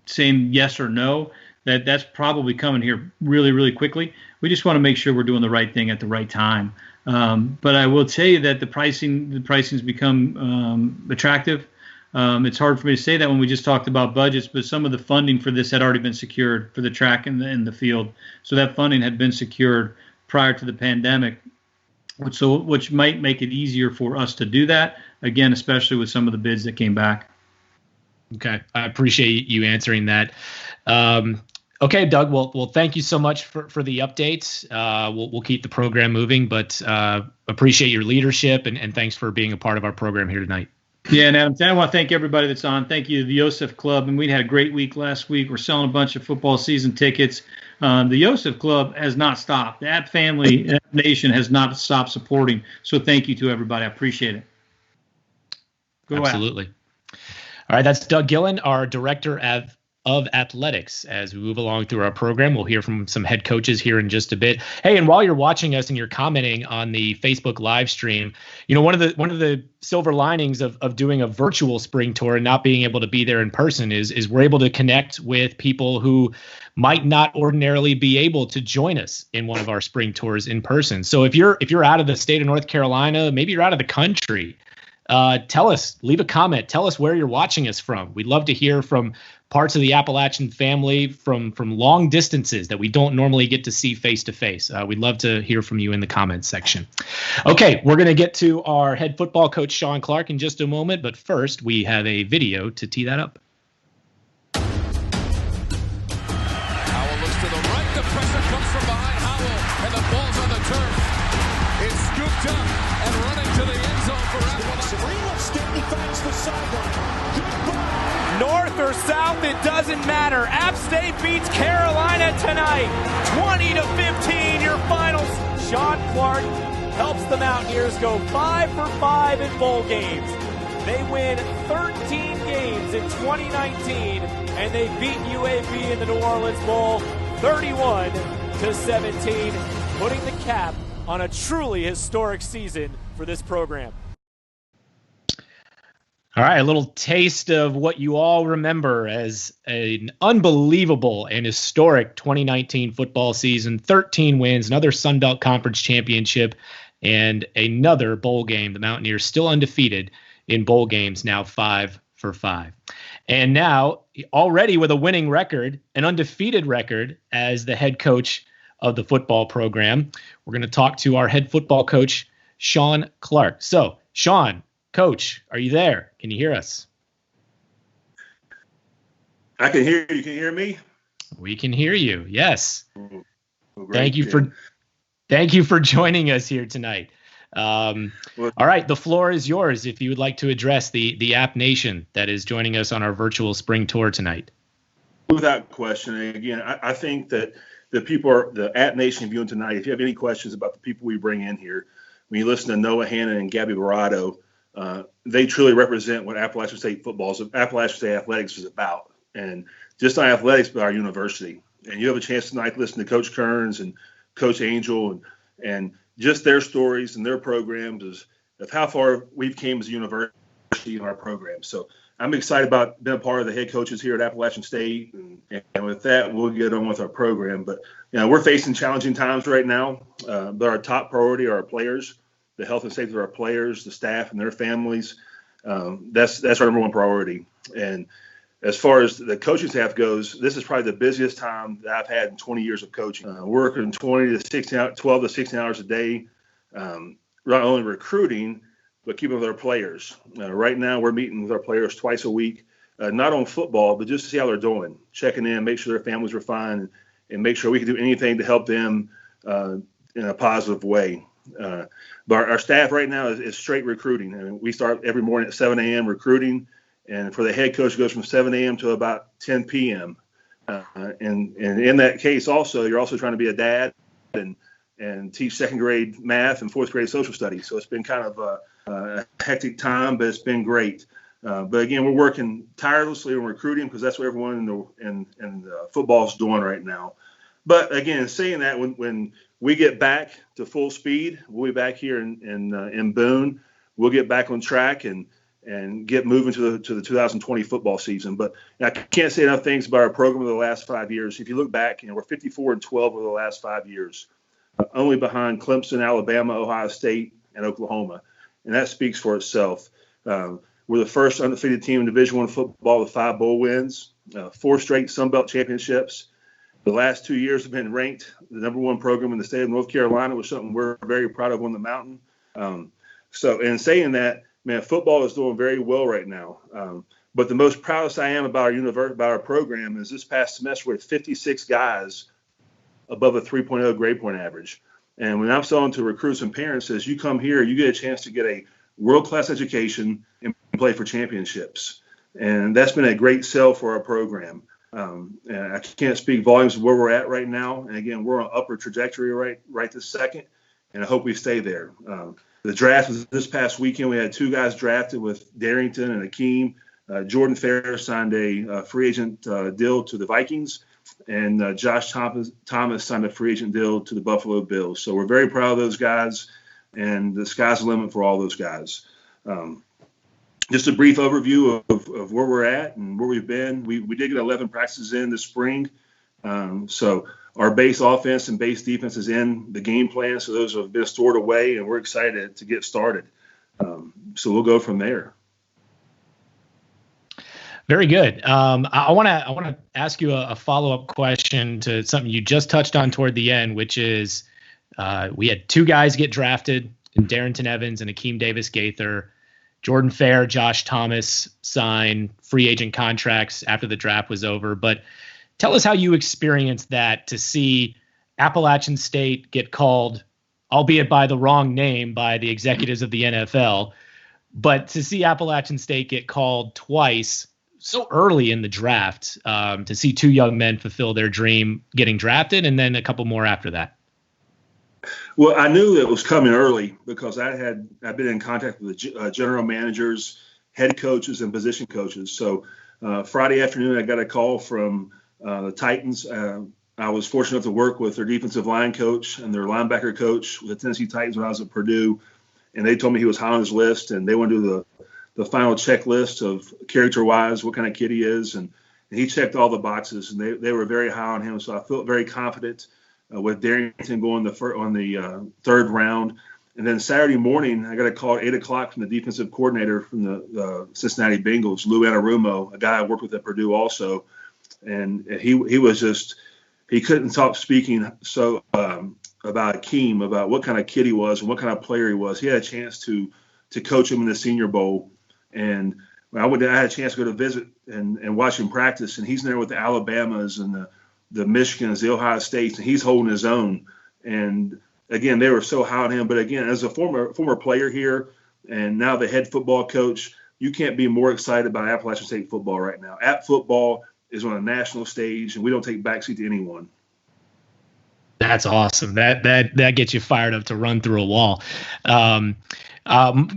saying yes or no, that's probably coming here really, really quickly. We just want to make sure we're doing the right thing at the right time. But I will tell you that the pricing's become attractive. It's hard for me to say that when we just talked about budgets, but some of the funding for this had already been secured for the track and the field. So that funding had been secured prior to the pandemic, which might make it easier for us to do that, again, especially with some of the bids that came back. Okay, I appreciate you answering that. Okay, Doug, well, thank you so much for the updates. We'll keep the program moving, but appreciate your leadership, and thanks for being a part of our program here tonight. Yeah, and Adam, I want to thank everybody that's on. Thank you to the Yosef Club, and we had a great week last week. We're selling a bunch of football season tickets. The Yosef Club has not stopped. The App family, App Nation has not stopped supporting. So thank you to everybody. I appreciate it. Go Absolutely. All right, that's Doug Gillen, our director of athletics. As we move along through our program, we'll hear from some head coaches here in just a bit. Hey, and while you're watching us and you're commenting on the Facebook live stream, one of the silver linings of doing a virtual spring tour and not being able to be there in person is we're able to connect with people who might not ordinarily be able to join us in one of our spring tours in person. So if you're out of the state of North Carolina, maybe you're out of the country, tell us, leave a comment, tell us where you're watching us from. We'd love to hear from parts of the Appalachian family from long distances that we don't normally get to see face to face. We'd love to hear from you in the comments section. Okay, we're going to get to our head football coach, Sean Clark, in just a moment. But first, we have a video to tee that up. Howell looks to the right. The pressure comes from behind Howell, and the ball's on the turf. It's scooped up and running to the end zone for Appalachian. Real estate finds the sideline. North or south, it doesn't matter. App State beats Carolina tonight. 20-15, your finals. Sean Clark helps the Mountaineers go 5 for 5 in bowl games. They win 13 games in 2019, and they beat UAB in the New Orleans Bowl 31-17, putting the cap on a truly historic season for this program. All right, a little taste of what you all remember as an unbelievable and historic 2019 football season. 13 wins, another Sun Belt Conference championship, and another bowl game. The Mountaineers still undefeated in bowl games, now 5 for 5. And now, already with a winning record, an undefeated record as the head coach of the football program, we're going to talk to our head football coach, Sean Clark. So, Sean, Coach, are you there? Can you hear us? I can hear you. Can you hear me? We can hear you. Yes. Well, thank you for joining us here tonight. All right, the floor is yours if you would like to address the App Nation that is joining us on our virtual spring tour tonight. Without question. Again, I think that the App Nation viewing tonight, if you have any questions about the people we bring in here, when you listen to Noah Hannon and Gabby Barato, they truly represent what Appalachian State Appalachian State athletics is about, and just not athletics, but our university. And you have a chance tonight to listen to Coach Kearns and Coach Angel and just their stories and their programs of how far we've came as a university in our program. So I'm excited about being a part of the head coaches here at Appalachian State, and with that, we'll get on with our program. But we're facing challenging times right now, but our top priority are our players. The health and safety of our players, the staff, and their families. That's our number one priority. And as far as the coaching staff goes, this is probably the busiest time that I've had in 20 years of coaching. Working 12 to 16 hours a day, not only recruiting, but keeping with our players. Right now, we're meeting with our players twice a week, not on football, but just to see how they're doing, checking in, make sure their families are fine, and make sure we can do anything to help them in a positive way. But our staff right now is straight recruiting. And we start every morning at 7 a.m. recruiting. And for the head coach, it goes from 7 a.m. to about 10 p.m. And in that case also, you're also trying to be a dad and teach second grade math and fourth grade social studies. So it's been kind of a hectic time, but it's been great. But again, we're working tirelessly on recruiting because that's what everyone in football is doing right now. But again, saying that, when we get back to full speed, we'll be back here in Boone. We'll get back on track, and and get moving to the 2020 football season. But I can't say enough things about our program over the last 5 years. If you look back, we're 54-12 over the last 5 years, only behind Clemson, Alabama, Ohio State, and Oklahoma, and that speaks for itself. We're the first undefeated team in Division I football with 5 bowl wins, 4 straight Sun Belt championships. The last 2 years have been ranked the #1 program in the state of North Carolina, which is something we're very proud of on the mountain. So in saying that, man, football is doing very well right now. But the most proudest I am about our program is this past semester we had 56 guys above a 3.0 grade point average. And when I'm selling to recruits and parents, as you come here, you get a chance to get a world-class education and play for championships. And that's been a great sell for our program. And I can't speak volumes of where we're at right now. And again, we're on upward trajectory right this second, and I hope we stay there. The draft was this past weekend. We had 2 guys drafted with Darrington and Akeem. Jordan Fair signed a free agent deal to the Vikings, and Josh Thomas signed a free agent deal to the Buffalo Bills. So we're very proud of those guys, and the sky's the limit for all those guys. Just a brief overview of where we're at and where we've been. We did get 11 practices in this spring. So our base offense and base defense is in the game plan. So those have been stored away, and we're excited to get started. So we'll go from there. Very good. I want to ask you a follow-up question to something you just touched on toward the end, which is we had 2 guys get drafted in Darrington Evans and Akeem Davis-Gaither. Jordan Fair, Josh Thomas sign free agent contracts after the draft was over. But tell us how you experienced that, to see Appalachian State get called, albeit by the wrong name, by the executives of the NFL, but to see Appalachian State get called twice so early in the draft, to see 2 young men fulfill their dream getting drafted, and then a couple more after that. Well, I knew it was coming early because I've been in contact with the general managers, head coaches, and position coaches. So Friday afternoon, I got a call from the Titans. I was fortunate enough to work with their defensive line coach and their linebacker coach with the Tennessee Titans when I was at Purdue, and they told me he was high on his list, and they want to do the final checklist of character-wise, what kind of kid he is, and he checked all the boxes, and they were very high on him. So I felt very confident with Darrington going on the 3rd round. And then Saturday morning, I got a call at 8 o'clock from the defensive coordinator from the Cincinnati Bengals, Lou Anarumo, a guy I worked with at Purdue also. And he was just – he couldn't stop speaking so about Akeem, about what kind of kid he was and what kind of player he was. He had a chance to coach him in the Senior Bowl. And I had a chance to go to visit and watch him practice, and he's there with the Alabamas and the Michigans, the Ohio States, and he's holding his own. And again, they were so high on him. But again, as a former player here and now the head football coach, you can't be more excited about Appalachian State football right now. App football is on a national stage, and we don't take backseat to anyone. That's awesome. That gets you fired up to run through a wall.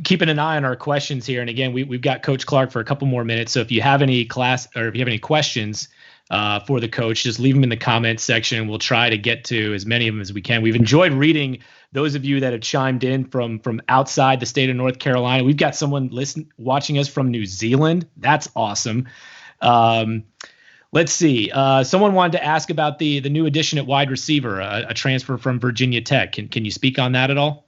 Keeping an eye on our questions here, and again, we've got Coach Clark for a couple more minutes. So if you have any questions for the coach, just leave them in the comments section. We'll try to get to as many of them as we can. We've enjoyed reading those of you that have chimed in from outside the state of North Carolina. We've got someone watching us from New Zealand. That's awesome. Let's see. Someone wanted to ask about the new addition at wide receiver, a transfer from Virginia Tech. Can you speak on that at all?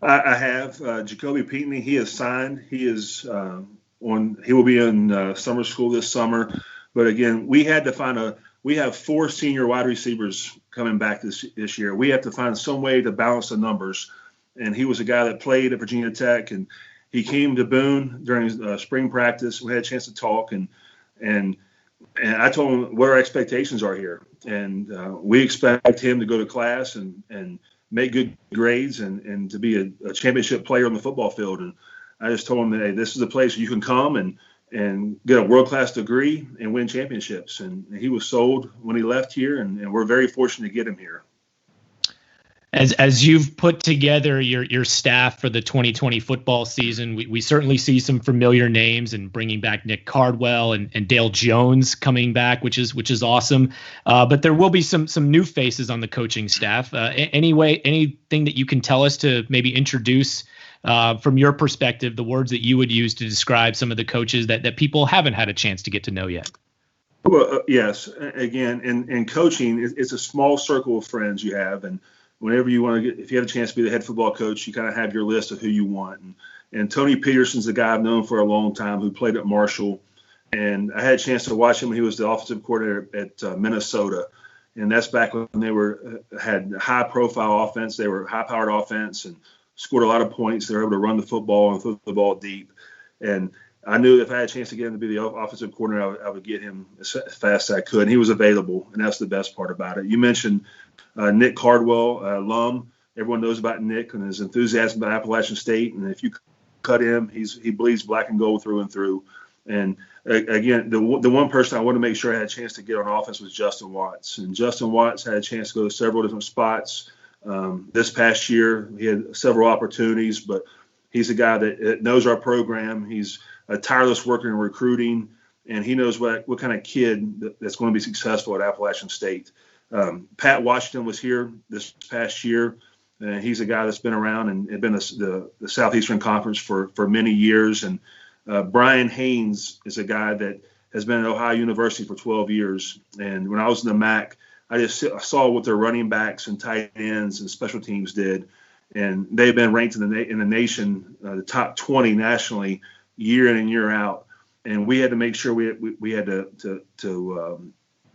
I have. Jacoby Peatney, he is signed. He is he will be in summer school this summer. But again, we have 4 senior wide receivers coming back this year. We have to find some way to balance the numbers. And he was a guy that played at Virginia Tech, and he came to Boone during spring practice. We had a chance to talk, and I told him what our expectations are here. And we expect him to go to class and make good grades and to be a championship player on the football field. And I just told him that, hey, this is a place you can come and get a world-class degree and win championships. And he was sold when he left here, and we're very fortunate to get him here. As you've put together your staff for the 2020 football season, we certainly see some familiar names, and bringing back Nick Cardwell and Dale Jones coming back, which is awesome. But there will be some new faces on the coaching staff. Anything that you can tell us to maybe introduce from your perspective, the words that you would use to describe some of the coaches that people haven't had a chance to get to know yet. Well, yes. Again, in coaching, it's a small circle of friends you have, and whenever you want to get, if you have a chance to be the head football coach, you kind of have your list of who you want. And Tony Peterson's a guy I've known for a long time who played at Marshall, and I had a chance to watch him when he was the offensive coordinator at Minnesota, and that's back when they had high profile offense. They were high powered offense and scored a lot of points. They were able to run the football and throw the ball deep, and I knew if I had a chance to get him to be the offensive coordinator, I would get him as fast as I could. And he was available, and that's the best part about it. You mentioned Nick Cardwell, alum. Everyone knows about Nick and his enthusiasm about Appalachian State. And if you cut him, he bleeds black and gold through and through. And again, the one person I wanted to make sure I had a chance to get on offense was Justin Watts. And Justin Watts had a chance to go to several different spots. This past year, he had several opportunities, but he's a guy that knows our program. He's a tireless worker in recruiting, and he knows what kind of kid that's going to be successful at Appalachian State. Pat Washington was here this past year, and he's a guy that's been around and been the Southeastern Conference for many years. And Brian Haynes is a guy that has been at Ohio University for 12 years. And when I was in the MAC, I saw what their running backs and tight ends and special teams did, and they've been ranked in the nation, the top 20 nationally, year in and year out. And we had to make sure we had to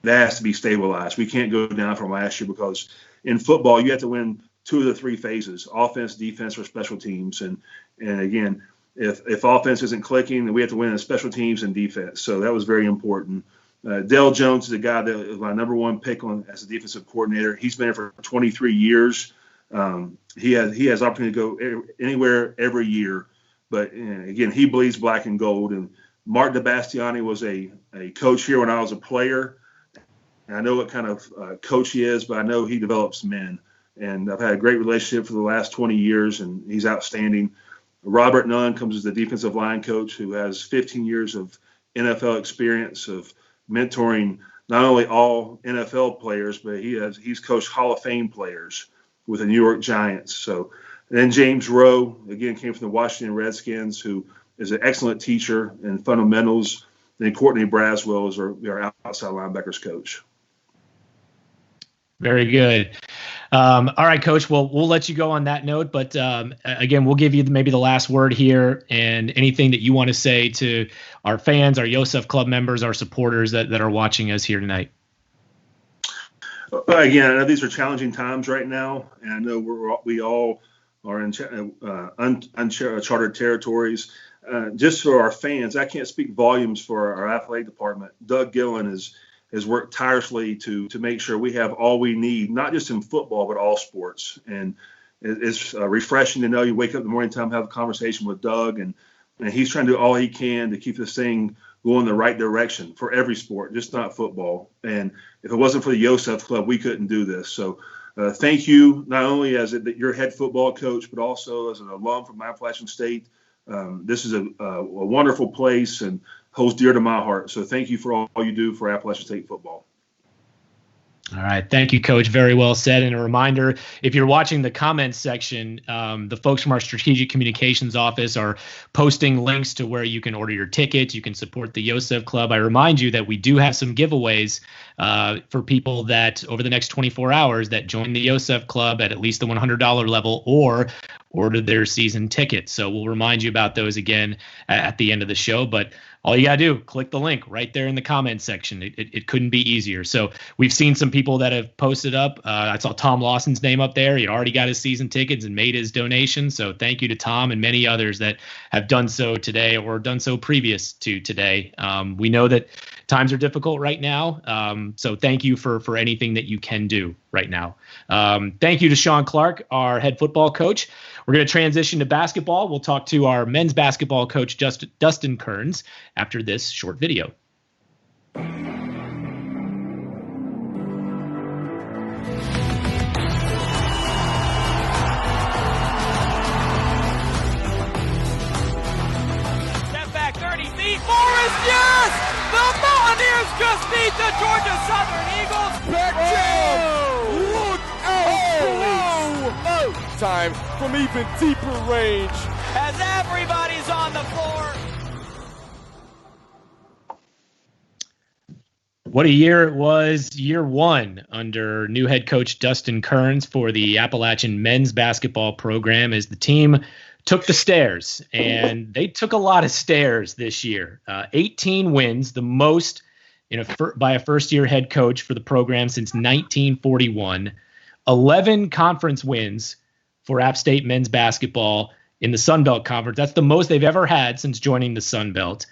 that has to be stabilized. We can't go down from last year, because in football you have to win 2 of the 3 phases: offense, defense, or special teams. And again, if offense isn't clicking, then we have to win in special teams and defense. So that was very important. Dale Jones is a guy that was my number 1 pick as a defensive coordinator. He's been there for 23 years. He has opportunity to go anywhere every year. But again, he bleeds black and gold. And Mark DeBastiani was a coach here when I was a player. And I know what kind of coach he is, but I know he develops men. And I've had a great relationship for the last 20 years, and he's outstanding. Robert Nunn comes as the defensive line coach, who has 15 years of NFL experience of mentoring not only all NFL players, but he's coached Hall of Fame players with the New York Giants. So. And then James Rowe, again, came from the Washington Redskins, who is an excellent teacher in fundamentals. Then Courtney Braswell is our outside linebackers coach. Very good. All right, Coach. Well, we'll let you go on that note. But again, we'll give you maybe the last word here, and anything that you want to say to our fans, our Yosef Club members, our supporters that are watching us here tonight. Again, I know these are challenging times right now, and I know we all are in uncharted territories. Just for our fans, I can't speak volumes for our athletic department. Doug Gillen has worked tirelessly to make sure we have all we need, not just in football, but all sports. And it's refreshing to know you wake up in the morning time, have a conversation with Doug, and he's trying to do all he can to keep this thing going the right direction for every sport, just not football. And if it wasn't for the Yosef Club, we couldn't do this. So thank you, not only as your head football coach, but also as an alum from Appalachian State. This is a wonderful place and holds dear to my heart. So thank you for all you do for Appalachian State football. All right. Thank you, Coach. Very well said. And a reminder, if you're watching the comments section, the folks from our strategic communications office are posting links to where you can order your tickets. You can support the Yosef Club. I remind you that we do have some giveaways for people that over the next 24 hours that join the Yosef Club at least the $100 level or order their season tickets. So we'll remind you about those again at the end of the show. But all you got to do, click the link right there in the comments section. It couldn't be easier. So we've seen some people that have posted up. I saw Tom Lawson's name up there. He already got his season tickets and made his donation. So thank you to Tom and many others that have done so today or done so previous to today. We know that times are difficult right now. So thank you for anything that you can do right now. Thank you to Sean Clark, our head football coach. We're going to transition to basketball. We'll talk to our men's basketball coach, Dustin Kearns, after this short video. Step back 30 feet. Forrest, yes! The Mountaineers just beat the Georgia Southern Eagles. Look out! time from even deeper range. As everybody's on the floor. What a year it was, year one under new head coach Dustin Kearns for the Appalachian men's basketball program as the team took the stairs, and they took a lot of stairs this year. 18 wins, the most by a first-year head coach for the program since 1941. 11 conference wins for App State men's basketball in the Sun Belt Conference. That's the most they've ever had since joining the Sun Belt.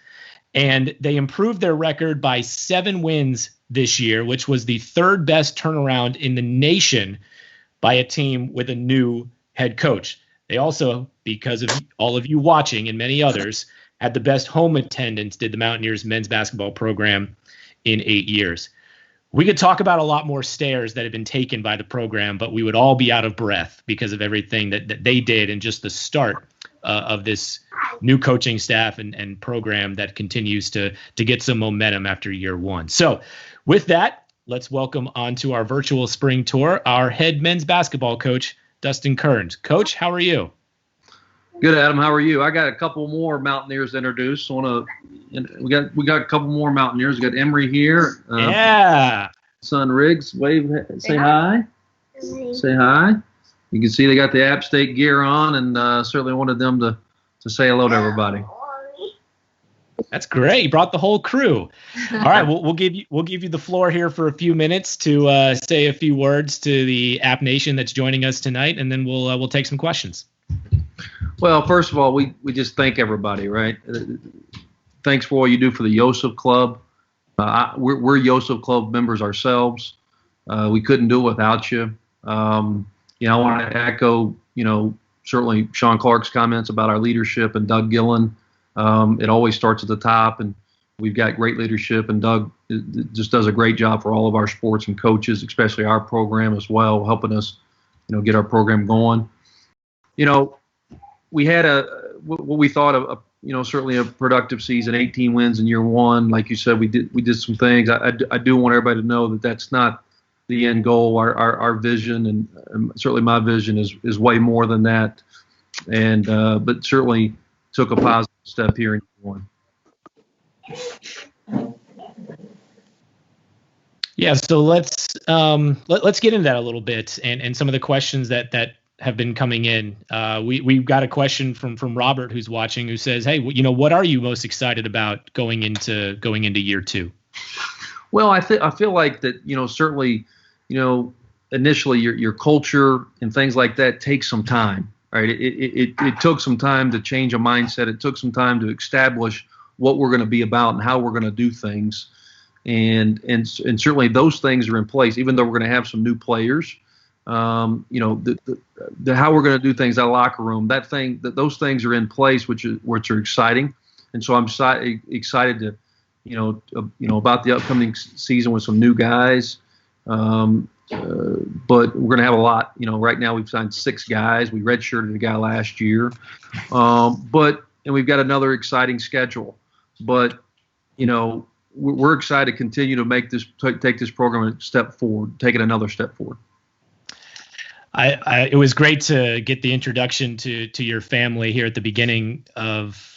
And they improved their record by 7 wins this year, which was the third best turnaround in the nation by a team with a new head coach. They also, because of all of you watching and many others, had the best home attendance, did the Mountaineers men's basketball program in 8 years. We could talk about a lot more stairs that have been taken by the program, but we would all be out of breath because of everything that they did and just the start of this new coaching staff and program that continues to get some momentum after year one. So with that, let's welcome onto our virtual spring tour our head men's basketball coach, Dustin Kearns. Coach, how are you? Good, Adam. How are you? I got a couple more Mountaineers to introduce. We got a couple more Mountaineers. We got Emery here. Yeah. Son Riggs, wave, say hi. Say hi. You can see they got the App State gear on, and certainly wanted them to say hello to everybody. That's great. You brought the whole crew. All right, we'll give you the floor here for a few minutes to say a few words to the App Nation that's joining us tonight, and then we'll take some questions. Well, first of all, we just thank everybody, right? Thanks for all you do for the Yosef Club. We're Yosef Club members ourselves. We couldn't do it without you. I want to echo, certainly Sean Clark's comments about our leadership and Doug Gillen. It always starts at the top, and we've got great leadership, and Doug just does a great job for all of our sports and coaches, especially our program as well, helping us, get our program going. We had what we thought of, certainly a productive season, 18 wins in year one. Like you said, we did some things. I do want everybody to know that that's not the end goal. Our vision, and certainly my vision, is way more than that. And but certainly took a positive step here in year one. Yeah, so let's get into that a little bit and some of the questions that have been coming in. We've got a question from Robert who's watching, who says, "Hey, what are you most excited about going into year two?" Well, I feel like that, certainly, initially your culture and things like that takes some time, right? It took some time to change a mindset. It took some time to establish what we're going to be about and how we're going to do things. And certainly those things are in place, even though we're going to have some new players. The how we're going to do things, that locker room, those things are in place, which are exciting. And so I'm excited to, about the upcoming season with some new guys. But we're going to have a lot. Right now we've signed 6 guys. We redshirted a guy last year. And we've got another exciting schedule. But, we're excited to continue to take this program a step forward, take it another step forward. It was great to get the introduction to your family here at the beginning of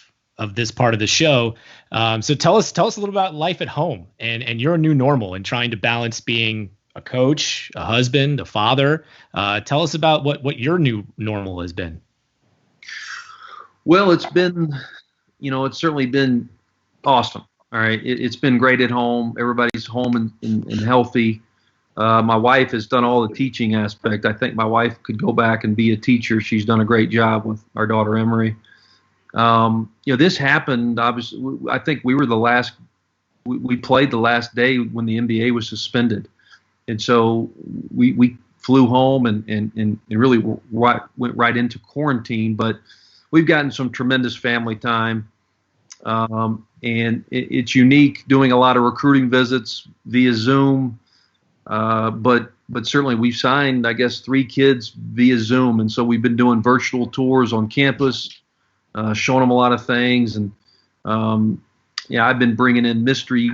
this part of the show. So tell us a little about life at home and your new normal and trying to balance being a coach, a husband, a father. Tell us about what your new normal has been. Well, it's been, it's certainly been awesome. All right. It's been great at home. Everybody's home and healthy. My wife has done all the teaching aspect. I think my wife could go back and be a teacher. She's done a great job with our daughter, Emery. This happened, obviously. I think we were we played the last day when the NBA was suspended. And so we flew home and really went right into quarantine. But we've gotten some tremendous family time. And it's unique doing a lot of recruiting visits via Zoom. But certainly we've signed, I guess, 3 kids via Zoom. And so we've been doing virtual tours on campus, showing them a lot of things. And, I've been bringing in mystery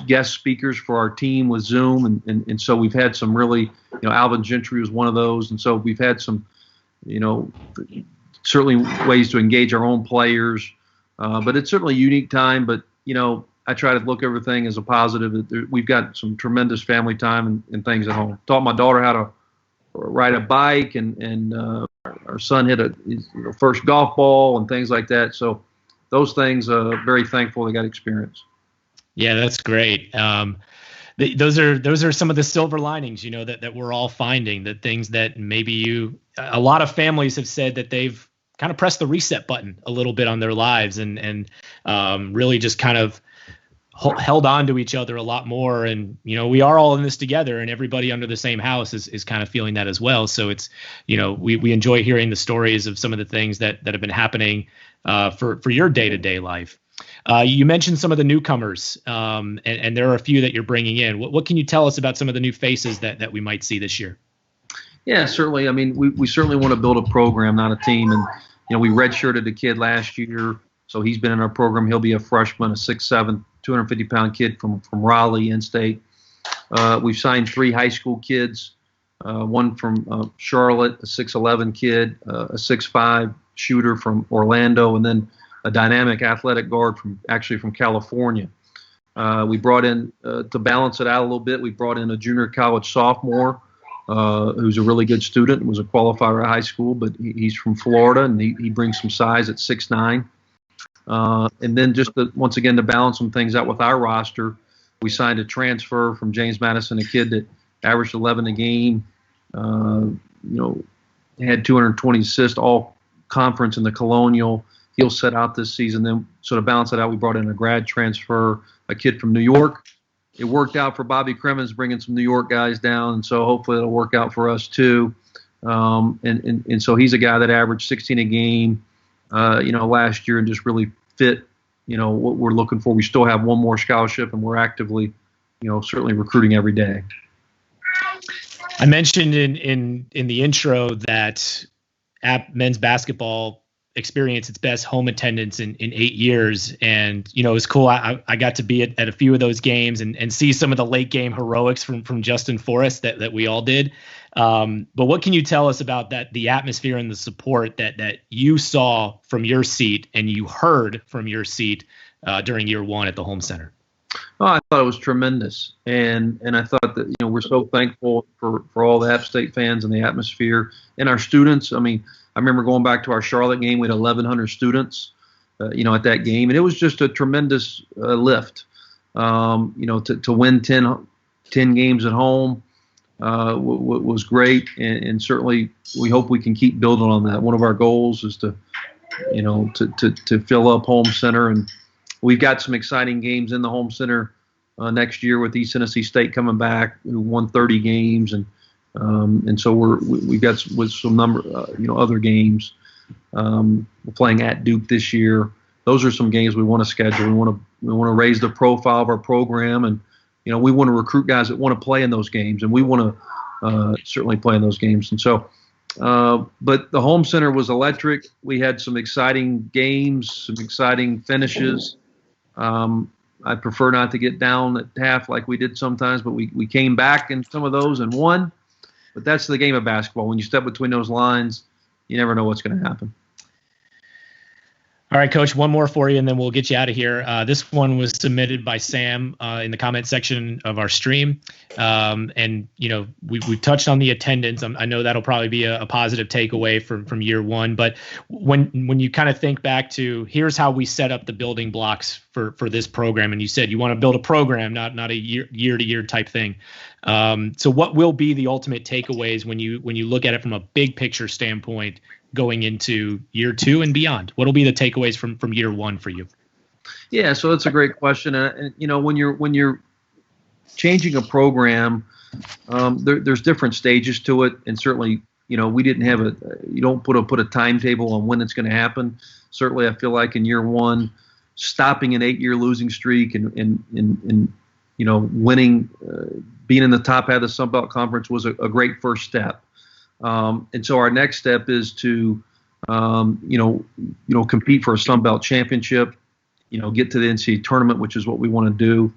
guest speakers for our team with Zoom. And so we've had some really, Alvin Gentry was one of those. And so we've had some certainly ways to engage our own players. But it's certainly a unique time. But, I try to look at everything as a positive. We've got some tremendous family time and things at home. Taught my daughter how to ride a bike, and our son hit his first golf ball and things like that. So those things, very thankful they got experience. Yeah, that's great. Those are some of the silver linings, that we're all finding, the things that maybe a lot of families have said that they've kind of pressed the reset button a little bit on their lives and really just kind of held on to each other a lot more. And, we are all in this together, and everybody under the same house is kind of feeling that as well. So it's, we enjoy hearing the stories of some of the things that have been happening for your day-to-day life. You mentioned some of the newcomers, and there are a few that you're bringing in. What can you tell us about some of the new faces that we might see this year? Yeah, certainly. I mean, we certainly want to build a program, not a team. And, we redshirted a kid last year, so he's been in our program. He'll be a freshman, a 6'7", 250-pound kid from Raleigh, in-state. We've signed 3 high school kids, one from Charlotte, a 6'11" kid, a 6'5" shooter from Orlando, and then a dynamic athletic guard from California. We brought in, to balance it out a little bit, we brought in a junior college sophomore who's a really good student, was a qualifier at high school, but he's from Florida, and he brings some size at 6'9". And then just once again to balance some things out with our roster, we signed a transfer from James Madison, a kid that averaged 11 a game, had 220 assists, all conference in the Colonial. He'll set out this season. Then sort of balance it out, we brought in a grad transfer, a kid from New York. It worked out for Bobby Cremens bringing some New York guys down, and so hopefully it'll work out for us too. And so he's a guy that averaged 16 a game, last year, and just really fit, what we're looking for. We still have one more scholarship, and we're actively, certainly recruiting every day. I mentioned in the intro that men's basketball experienced its best home attendance in 8 years. And, it was cool. I got to be at a few of those games and see some of the late game heroics from Justin Forrest that we all did. But what can you tell us about the atmosphere and the support that you saw from your seat and you heard from your seat during year one at the home center? Oh, I thought it was tremendous. And I thought that, we're so thankful for all the App State fans and the atmosphere and our students. I mean, I remember going back to our Charlotte game, we had 1,100 students, at that game. And it was just a tremendous lift, to win 10 games at home was great. And certainly we hope we can keep building on that. One of our goals is to fill up home center. And we've got some exciting games in the home center next year with East Tennessee State coming back, who won 30 games. And so we've got with some other games. We're playing at Duke this year. Those are some games we want to schedule. We want to raise the profile of our program, and we want to recruit guys that want to play in those games, and we want to certainly play in those games. And so, but the home center was electric. We had some exciting games, some exciting finishes. I prefer not to get down at half like we did sometimes, but we came back in some of those and won. But that's the game of basketball. When you step between those lines, you never know what's going to happen. All right, Coach, one more for you, and then we'll get you out of here. This one was submitted by Sam in the comment section of our stream. And, we've touched on the attendance. I know that'll probably be a positive takeaway from year one. But when you kind of think back to here's how we set up the building blocks for this program, and you said you want to build a program, not a year-to-year type thing. So what will be the ultimate takeaways when you look at it from a big picture standpoint going into year two and beyond? What will be the takeaways from year one for you? Yeah, so that's a great question. And when you're changing a program, there's different stages to it, and certainly we didn't have you don't put a timetable on when it's going to happen. Certainly, I feel like in year one, stopping an 8-year losing streak and winning, being in the top half of the Sun Belt Conference was a great first step. And so our next step is to, compete for a Sun Belt championship, get to the NCAA tournament, which is what we want to do.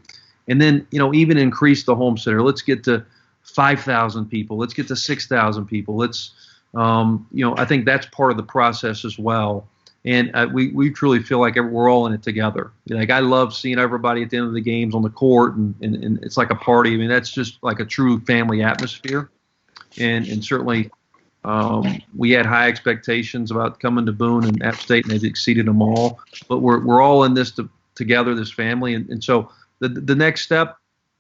And then, even increase the home center. Let's get to 5,000 people. Let's get to 6,000 people. Let's I think that's part of the process as well. And we truly feel like we're all in it together. Like, I love seeing everybody at the end of the games on the court, and it's like a party. I mean, that's just like a true family atmosphere. And certainly we had high expectations about coming to Boone and Appstate, and they've exceeded them all. But we're all in this together, this family. And so the next step,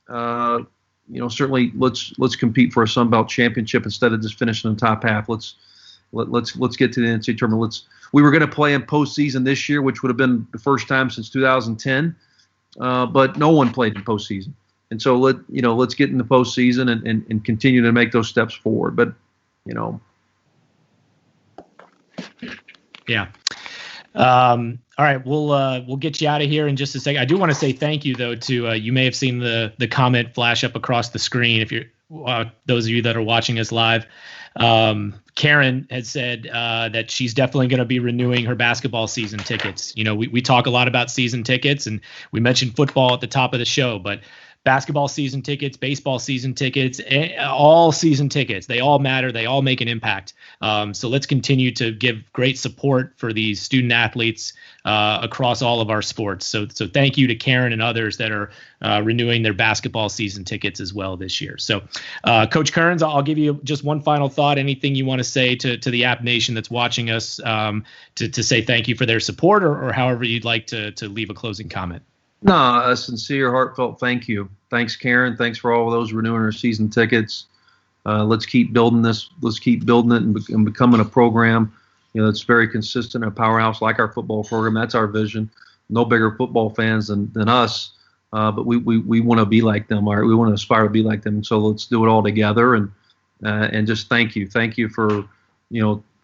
certainly let's compete for a Sun Belt championship instead of just finishing in the top half. Let's get to the NCAA tournament. We were going to play in postseason this year, which would have been the first time since 2010, but no one played in postseason. And so let's get in the postseason and continue to make those steps forward. But yeah. All right, we'll get you out of here in just a second. I do want to say thank you though to you may have seen the comment flash up across the screen if you're those of you that are watching us live. Karen had said that she's definitely going to be renewing her basketball season tickets. We talk a lot about season tickets, and we mentioned football at the top of the show, but basketball season tickets, baseball season tickets, all season tickets, they all matter. They all make an impact. So let's continue to give great support for these student athletes across all of our sports. So thank you to Karen and others that are renewing their basketball season tickets as well this year. So Coach Kearns, I'll give you just one final thought. Anything you want to say to the App Nation that's watching us to say thank you for their support, or however you'd like to leave a closing comment? No, a sincere, heartfelt thank you. Thanks, Karen. Thanks for all of those renewing our season tickets. Let's keep building this. Let's keep building it and becoming a program, that's very consistent, a powerhouse like our football program. That's our vision. No bigger football fans than us, but we want to be like them. All right, we want to aspire to be like them. So let's do it all together and just thank you. Thank you for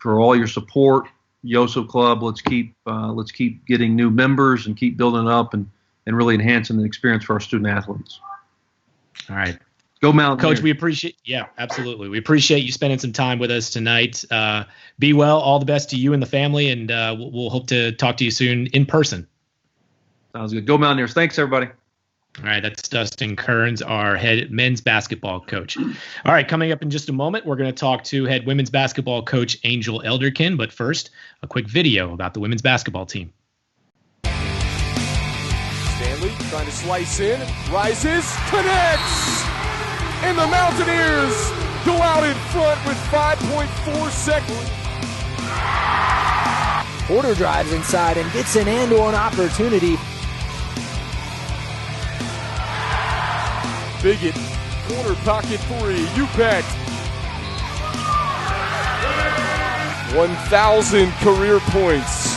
all your support, Yosef Club. Let's keep getting new members and keep building it up and really enhancing the experience for our student athletes. All right. Go Mountaineer. Coach, we appreciate, absolutely. We appreciate you spending some time with us tonight. Be well. All the best to you and the family, and we'll hope to talk to you soon in person. Sounds good. Go Mountaineers. Thanks, everybody. All right, that's Dustin Kearns, our head men's basketball coach. All right, coming up in just a moment, we're going to talk to head women's basketball coach Angel Elderkin. But first, a quick video about the women's basketball team. Stanley trying to slice in, rises, connects! And the Mountaineers go out in front with 5.4 seconds. Porter drives inside and gets an and-one opportunity. Bigot, corner pocket three, you bet. 1,000 career points.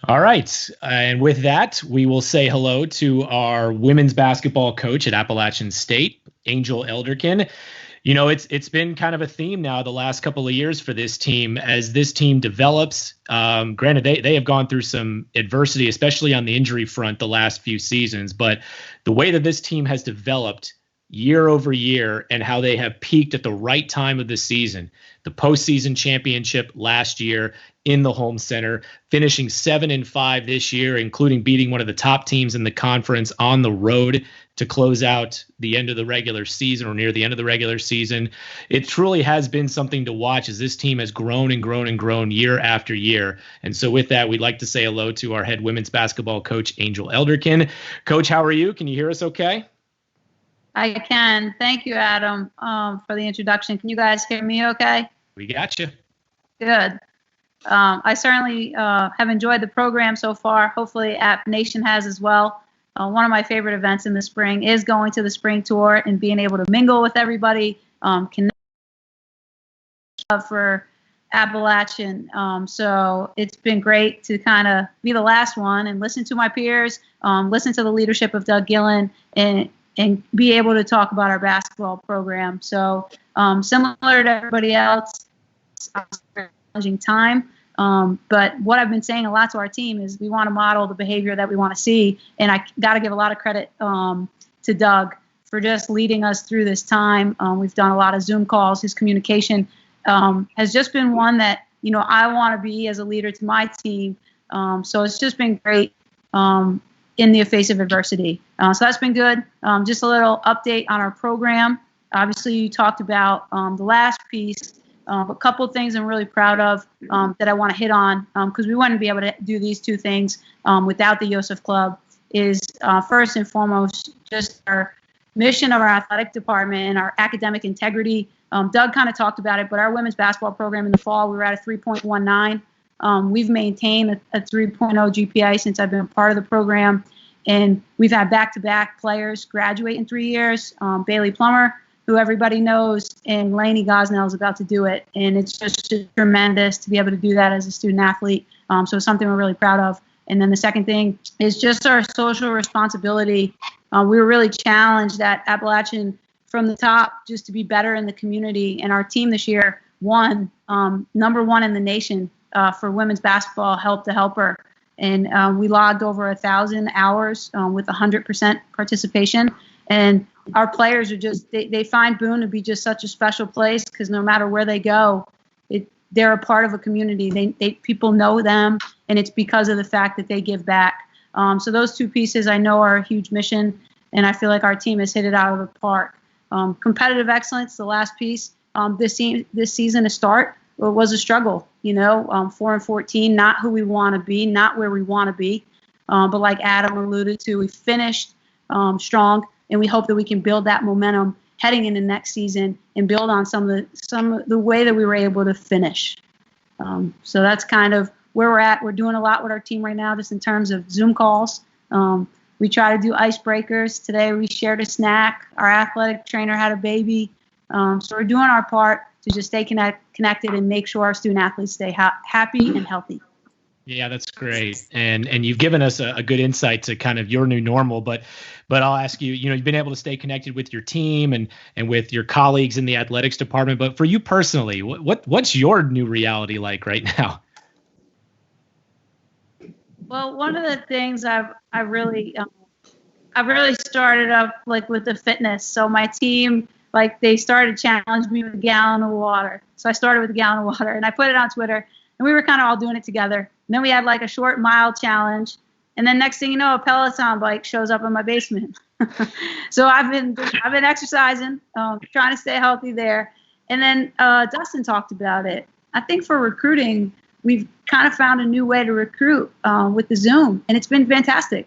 All right. And with that, we will say hello to our women's basketball coach at Appalachian State, Angel Elderkin. It's been kind of a theme now the last couple of years for this team as this team develops. Granted, they have gone through some adversity, especially on the injury front the last few seasons. But the way that this team has developed year over year and how they have peaked at the right time of the season, the postseason championship last year in the home center, finishing 7-5 this year, including beating one of the top teams in the conference on the road to close out the end of the regular season or near the end of the regular season. It truly has been something to watch as this team has grown and grown and grown year after year. And so with that, we'd like to say hello to our head women's basketball coach, Angel Elderkin. Coach, how are you? Can you hear us okay? I can. Thank you, Adam, for the introduction. Can you guys hear me okay? We got you. Good. I certainly have enjoyed the program so far. Hopefully App Nation has as well. One of my favorite events in the spring is going to the spring tour and being able to mingle with everybody, connect for Appalachian. So it's been great to kind of be the last one and listen to my peers, listen to the leadership of Doug Gillen, and be able to talk about our basketball program. So similar to everybody else, challenging time. But what I've been saying a lot to our team is we want to model the behavior that we want to see. And I got to give a lot of credit to Doug for just leading us through this time. We've done a lot of Zoom calls. His communication has just been one that, I want to be as a leader to my team. So it's just been great. in the face of adversity. So that's been good. Just a little update on our program. Obviously, you talked about the last piece. A couple of things I'm really proud of that I want to hit on, because we wouldn't be able to do these two things without the Yosef Club, is first and foremost just our mission of our athletic department and our academic integrity. Doug kind of talked about it, but our women's basketball program in the fall, we were at a 3.19. We've maintained a 3.0 GPA since I've been part of the program, and we've had back-to-back players graduate in 3 years. Bailey Plummer, who everybody knows, and Lainey Gosnell is about to do it. And it's just tremendous to be able to do that as a student athlete. So it's something we're really proud of. And then the second thing is just our social responsibility. We were really challenged at Appalachian from the top just to be better in the community. And our team this year won number one in the nation for women's basketball, Help to Helper. And we logged over 1,000 hours with 100% participation. And our players are just, they find Boone to be just such a special place, because no matter where they go, they're a part of a community. People know them, and it's because of the fact that they give back. So those two pieces I know are a huge mission, and I feel like our team has hit it out of the park. Competitive excellence, the last piece, this season to start was a struggle. 4-14, not who we want to be, not where we want to be. But like Adam alluded to, we finished strong. And we hope that we can build that momentum heading into next season and build on some of the way that we were able to finish. So that's kind of where we're at. We're doing a lot with our team right now, just in terms of Zoom calls. We try to do icebreakers. Today we shared a snack. Our athletic trainer had a baby. So we're doing our part to just stay connected and make sure our student athletes stay happy and healthy. Yeah, that's great. And you've given us a good insight to kind of your new normal, but I'll ask you, you've been able to stay connected with your team and with your colleagues in the athletics department, but for you personally, what's your new reality like right now? Well, one of the things I really started up like with the fitness. So my team, they started challenging me with a gallon of water. So I started with a gallon of water and I put it on Twitter, and we were kind of all doing it together. And then we had a short mile challenge. And then next thing you know, a Peloton bike shows up in my basement. So I've been exercising, trying to stay healthy there. And then Dustin talked about it. I think for recruiting, we've kind of found a new way to recruit with the Zoom, and it's been fantastic.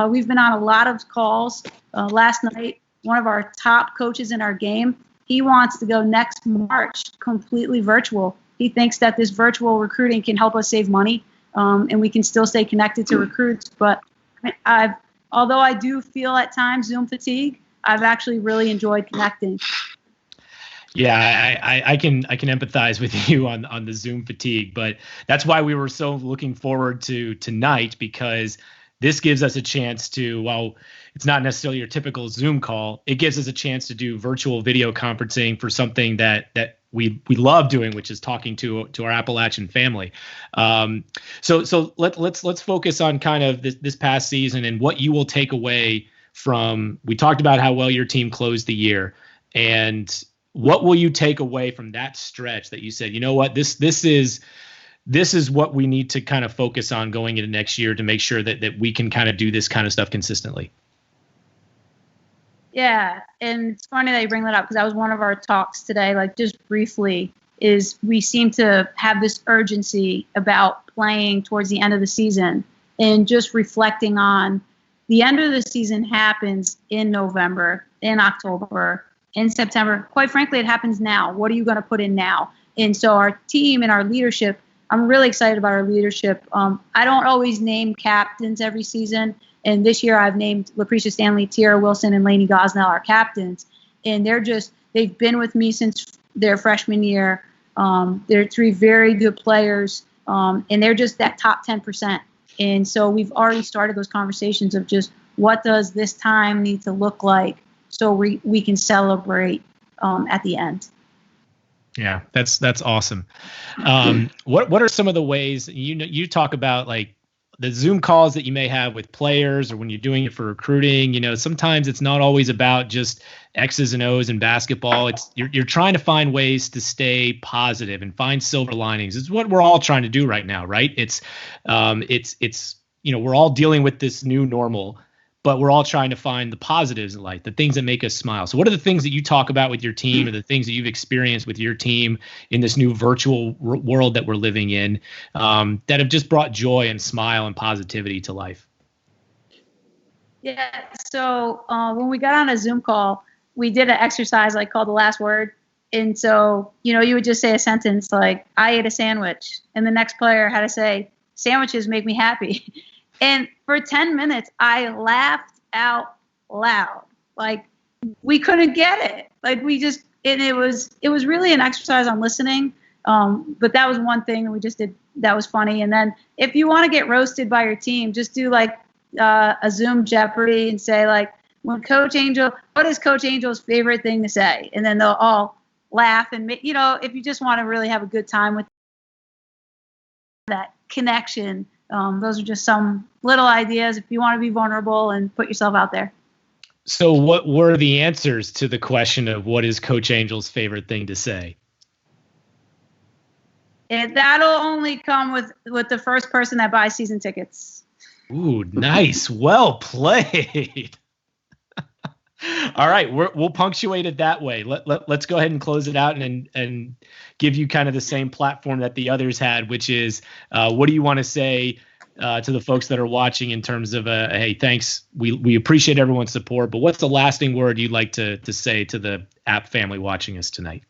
We've been on a lot of calls. Last night, one of our top coaches in our game, he wants to go next March completely virtual. He thinks that this virtual recruiting can help us save money. And we can still stay connected to recruits. But although I do feel at times Zoom fatigue, I've actually really enjoyed connecting. Yeah, I can empathize with you on the Zoom fatigue, but that's why we were so looking forward to tonight, because this gives us a chance to, while it's not necessarily your typical Zoom call, it gives us a chance to do virtual video conferencing for something that we love doing, which is talking to our Appalachian family. So let's focus on kind of this past season and what you will take away from. We talked about how well your team closed the year, and what will you take away from that stretch that you said, you know what, this is what we need to kind of focus on going into next year to make sure that we can kind of do this kind of stuff consistently? Yeah, and it's funny that you bring that up, because that was one of our talks today, just briefly, is we seem to have this urgency about playing towards the end of the season, and just reflecting on the end of the season happens in November, in October, in September. Quite frankly, it happens now. What are you going to put in now? And so our team and our leadership, I'm really excited about our leadership. I don't always name captains every season. And this year I've named LaPrecia Stanley, Tiara Wilson, and Lainey Gosnell our captains. And they've been with me since their freshman year. They're three very good players. And they're just that top 10%. And so we've already started those conversations of just what does this time need to look like so we can celebrate at the end. Yeah, that's awesome. What are some of the ways you talk about, the Zoom calls that you may have with players, or when you're doing it for recruiting? Sometimes it's not always about just X's and O's in basketball. It's you're trying to find ways to stay positive and find silver linings. It's what we're all trying to do right now, right? It's we're all dealing with this new normal, but we're all trying to find the positives in life, the things that make us smile. So what are the things that you talk about with your team, or the things that you've experienced with your team in this new virtual world that we're living in, that have just brought joy and smile and positivity to life? Yeah. So when we got on a Zoom call, we did an exercise called the last word. And so, you would just say a sentence like, I ate a sandwich. And the next player had to say, sandwiches make me happy. And for 10 minutes, I laughed out loud. We couldn't get it. It was really an exercise on listening. But that was one thing we just did that was funny. And then if you want to get roasted by your team, just do a Zoom Jeopardy and say what is Coach Angel's favorite thing to say? And then they'll all laugh and if you just want to really have a good time with that connection, those are just some little ideas if you want to be vulnerable and put yourself out there. So what were the answers to the question of what is Coach Angel's favorite thing to say? And that'll only come with the first person that buys season tickets. Ooh, nice. Well played. All right, we'll punctuate it that way. Let's go ahead and close it out and give you kind of the same platform that the others had, which is what do you want to say to the folks that are watching in terms of hey, thanks. We appreciate everyone's support, but what's the lasting word you'd like to say to the App family watching us tonight?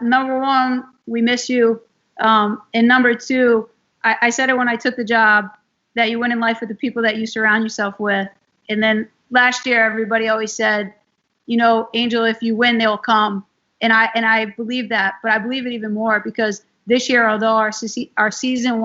Number one, we miss you. And number two, I said it when I took the job, that you win in life with the people that you surround yourself with. And then last year, everybody always said, Angel, if you win, they'll come. And I believe that, but I believe it even more because this year, although our season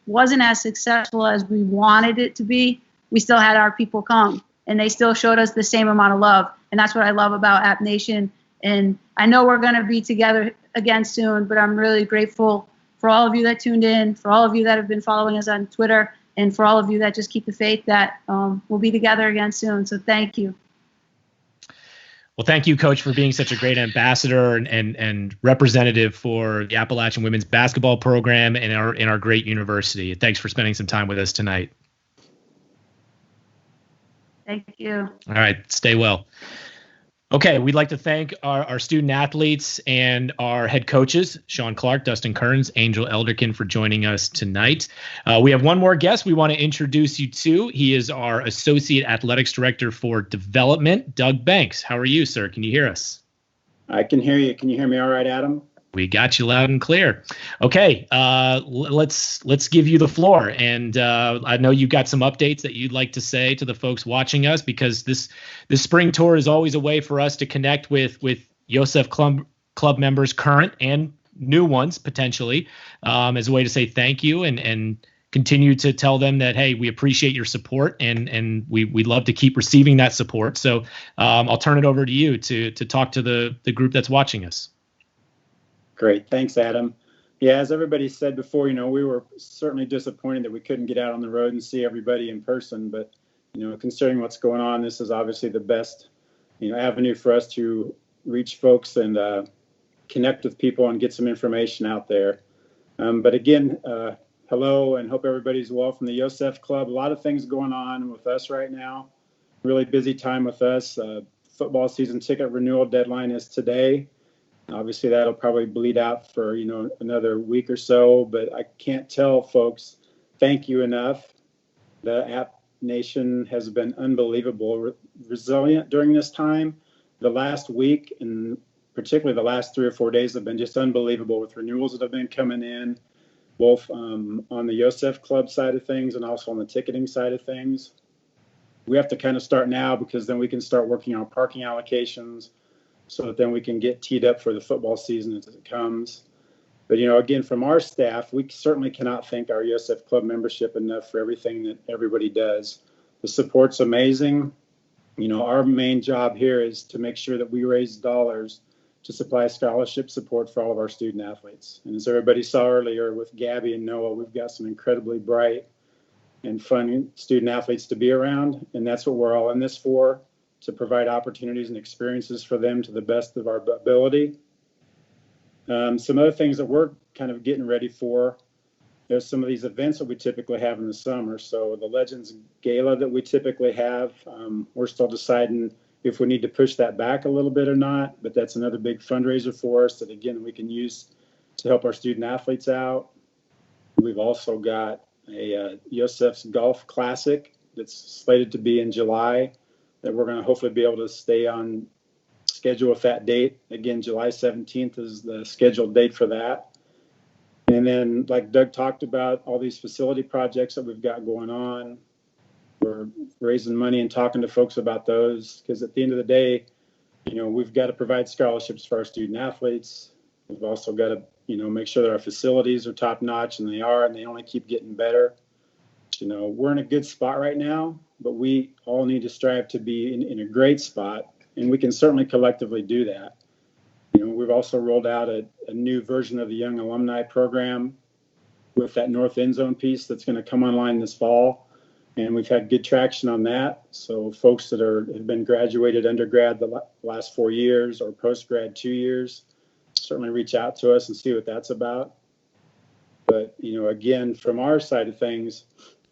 wasn't as successful as we wanted it to be, we still had our people come, and they still showed us the same amount of love. And that's what I love about App Nation. And I know we're going to be together again soon, but I'm really grateful for all of you that tuned in, for all of you that have been following us on Twitter, and for all of you that just keep the faith that we'll be together again soon. So thank you. Well, thank you, Coach, for being such a great ambassador and representative for the Appalachian women's basketball program and our great university. Thanks for spending some time with us tonight. Thank you. All right, stay well. Okay, we'd like to thank our student athletes and our head coaches, Sean Clark, Dustin Kearns, Angel Elderkin, for joining us tonight. We have one more guest we want to introduce you to. He is our Associate Athletics Director for Development, Doug Banks. How are you, sir? Can you hear us? I can hear you. Can you hear me all right, Adam? We got you loud and clear. Okay, let's give you the floor. And I know you've got some updates that you'd like to say to the folks watching us, because this spring tour is always a way for us to connect with Yosef club members, current and new ones potentially, as a way to say thank you and continue to tell them that, hey, we appreciate your support and we'd love to keep receiving that support. So I'll turn it over to you to talk to the group that's watching us. Great. Thanks, Adam. Yeah, as everybody said before, we were certainly disappointed that we couldn't get out on the road and see everybody in person. But, considering what's going on, this is obviously the best, avenue for us to reach folks and connect with people and get some information out there. But again, hello, and hope everybody's well from the Yosef Club. A lot of things going on with us right now. Really busy time with us. Football season ticket renewal deadline is today. Obviously, that'll probably bleed out for, another week or so, but I can't tell folks, thank you enough. The App Nation has been unbelievable, resilient during this time. The last week, and particularly the last 3 or 4 days, have been just unbelievable with renewals that have been coming in, both on the Yosef Club side of things and also on the ticketing side of things. We have to kind of start now, because then we can start working on parking allocations, so that then we can get teed up for the football season as it comes. But, again, from our staff, we certainly cannot thank our Yosef Club membership enough for everything that everybody does. The support's amazing. Our main job here is to make sure that we raise dollars to supply scholarship support for all of our student athletes. And as everybody saw earlier with Gabby and Noah, we've got some incredibly bright and fun student athletes to be around. And that's what we're all in this for, to provide opportunities and experiences for them to the best of our ability. Some other things that we're kind of getting ready for. there's some of these events that we typically have in the summer. So the Legends Gala that we typically have, we're still deciding if we need to push that back a little bit or not, but that's another big fundraiser for us that, again, we can use to help our student athletes out. We've also got a Yosef's Golf Classic that's slated to be in July that we're going to hopefully be able to stay on schedule with that date. Again, July 17th is the scheduled date for that. And then, like Doug talked about, all these facility projects that we've got going on, we're raising money and talking to folks about those, because at the end of the day, you know, we've got to provide scholarships for our student athletes. We've also got to, you know, make sure that our facilities are top notch, and they are, and they only keep getting better. You know, we're in a good spot right now, but we all need to strive to be in a great spot, and we can certainly collectively do that. You know, we've also rolled out a new version of the Young Alumni Program with that North End Zone piece that's going to come online this fall, and we've had good traction on that. So folks that have been graduated undergrad the last 4 years or post-grad 2 years, certainly reach out to us and see what that's about. But, you know, again, from our side of things,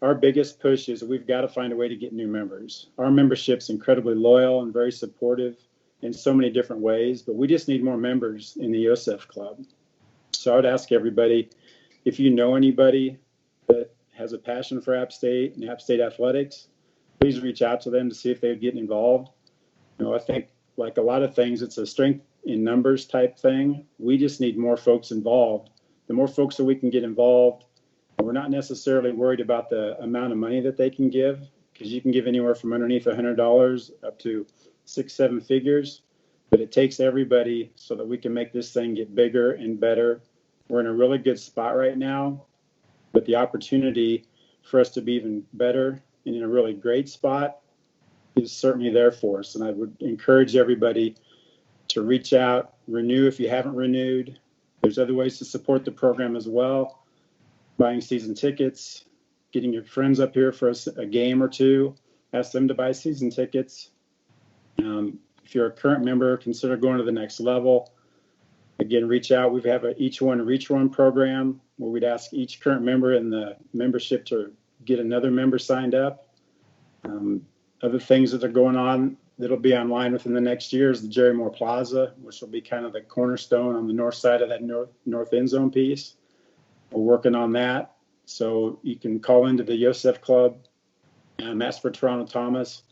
our biggest push is we've got to find a way to get new members. Our membership's incredibly loyal and very supportive in so many different ways, but we just need more members in the Yosef Club. So I would ask everybody, if you know anybody that has a passion for Appstate and Appstate athletics, please reach out to them to see if they would get involved. You know, I think like a lot of things, it's a strength in numbers type thing. We just need more folks involved. The more folks that we can get involved, we're not necessarily worried about the amount of money that they can give, because you can give anywhere from underneath $100 up to 6-7 figures, but it takes everybody so that we can make this thing get bigger and better. We're in a really good spot right now, but the opportunity for us to be even better and in a really great spot is certainly there for us. And I would encourage everybody to reach out, renew if you haven't renewed. There's other ways to support the program as well. Buying season tickets, getting your friends up here for a game or two, ask them to buy season tickets. If you're a current member, consider going to the next level. Again, reach out. We have a Each One Reach One program where we'd ask each current member in the membership to get another member signed up. Other things that are going on that'll be online within the next year is the Jerry Moore Plaza, which will be kind of the cornerstone on the north side of that north end zone piece. We're working on that. So you can call into the Yosef Club, ask for Toronto Thomas,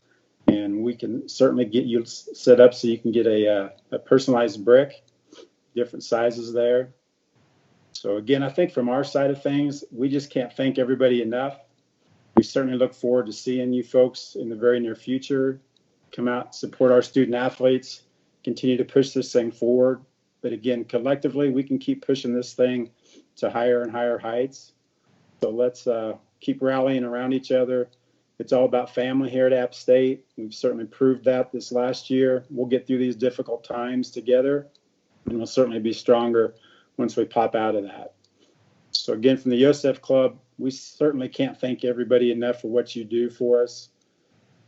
and we can certainly get you set up so you can get a personalized brick, different sizes there. So again, I think from our side of things, we just can't thank everybody enough. We certainly look forward to seeing you folks in the very near future. Come out, support our student athletes, continue to push this thing forward. But again, collectively, we can keep pushing this thing to higher and higher heights. So let's keep rallying around each other. It's all about family here at App State. We've certainly proved that this last year. We'll get through these difficult times together, and we'll certainly be stronger once we pop out of that. So again, from the Yosef Club, we certainly can't thank everybody enough for what you do for us.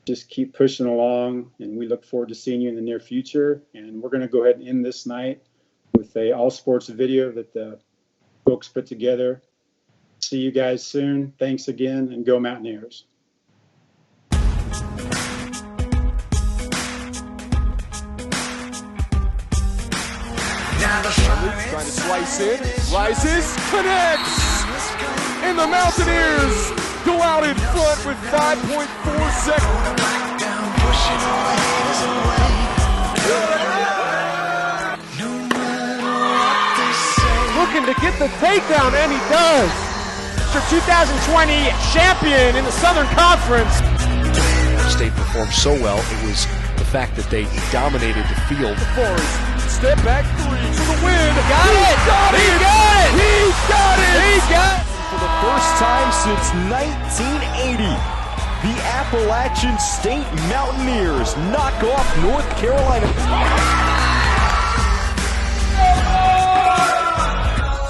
Just keep pushing along, and we look forward to seeing you in the near future. And we're going to go ahead and end this night with a all sports video that the folks put together. See you guys soon. Thanks again, and go Mountaineers. Trying to slice in, rises, connects, and the Mountaineers go out in front with 5.4 seconds. Looking to get the takedown, and he does. For 2020 champion in the Southern Conference. State performed so well, it was the fact that they dominated the field. Step back three for the win. Got it! He got it! He got it! He got it! For the first time since 1980, the Appalachian State Mountaineers knock off North Carolina.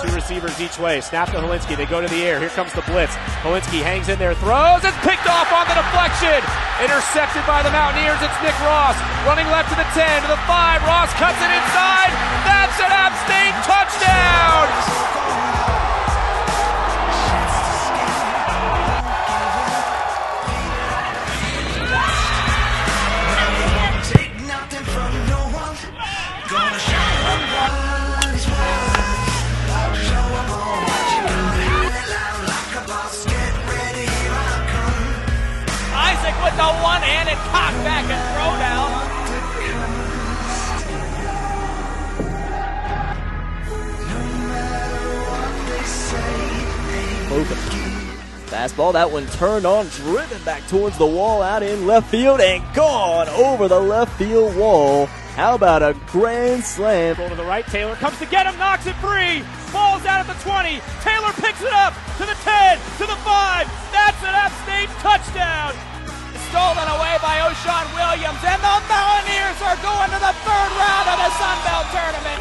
Two receivers each way. Snap to Helinski. They go to the air. Here comes the blitz. Helinski hangs in there, throws. It's picked off on the deflection. Intercepted by the Mountaineers. It's Nick Ross running left to the 10, to the 5. Ross cuts it inside. That's an Appstate touchdown. the one-handed cock back and throw down. Fastball, that one turned on, driven back towards the wall out in left field and gone over the left field wall. How about a grand slam? Roll to the right, Taylor comes to get him, knocks it free. Ball's out at the 20. Taylor picks it up to the 10, to the 5. That's an Appstate touchdown. Stolen away by O'Shawn Williams, and the Mountaineers are going to the third round of the Sun Belt Tournament.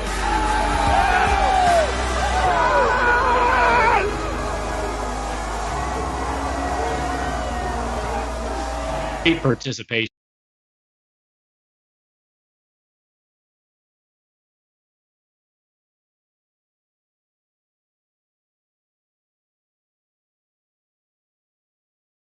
Participation.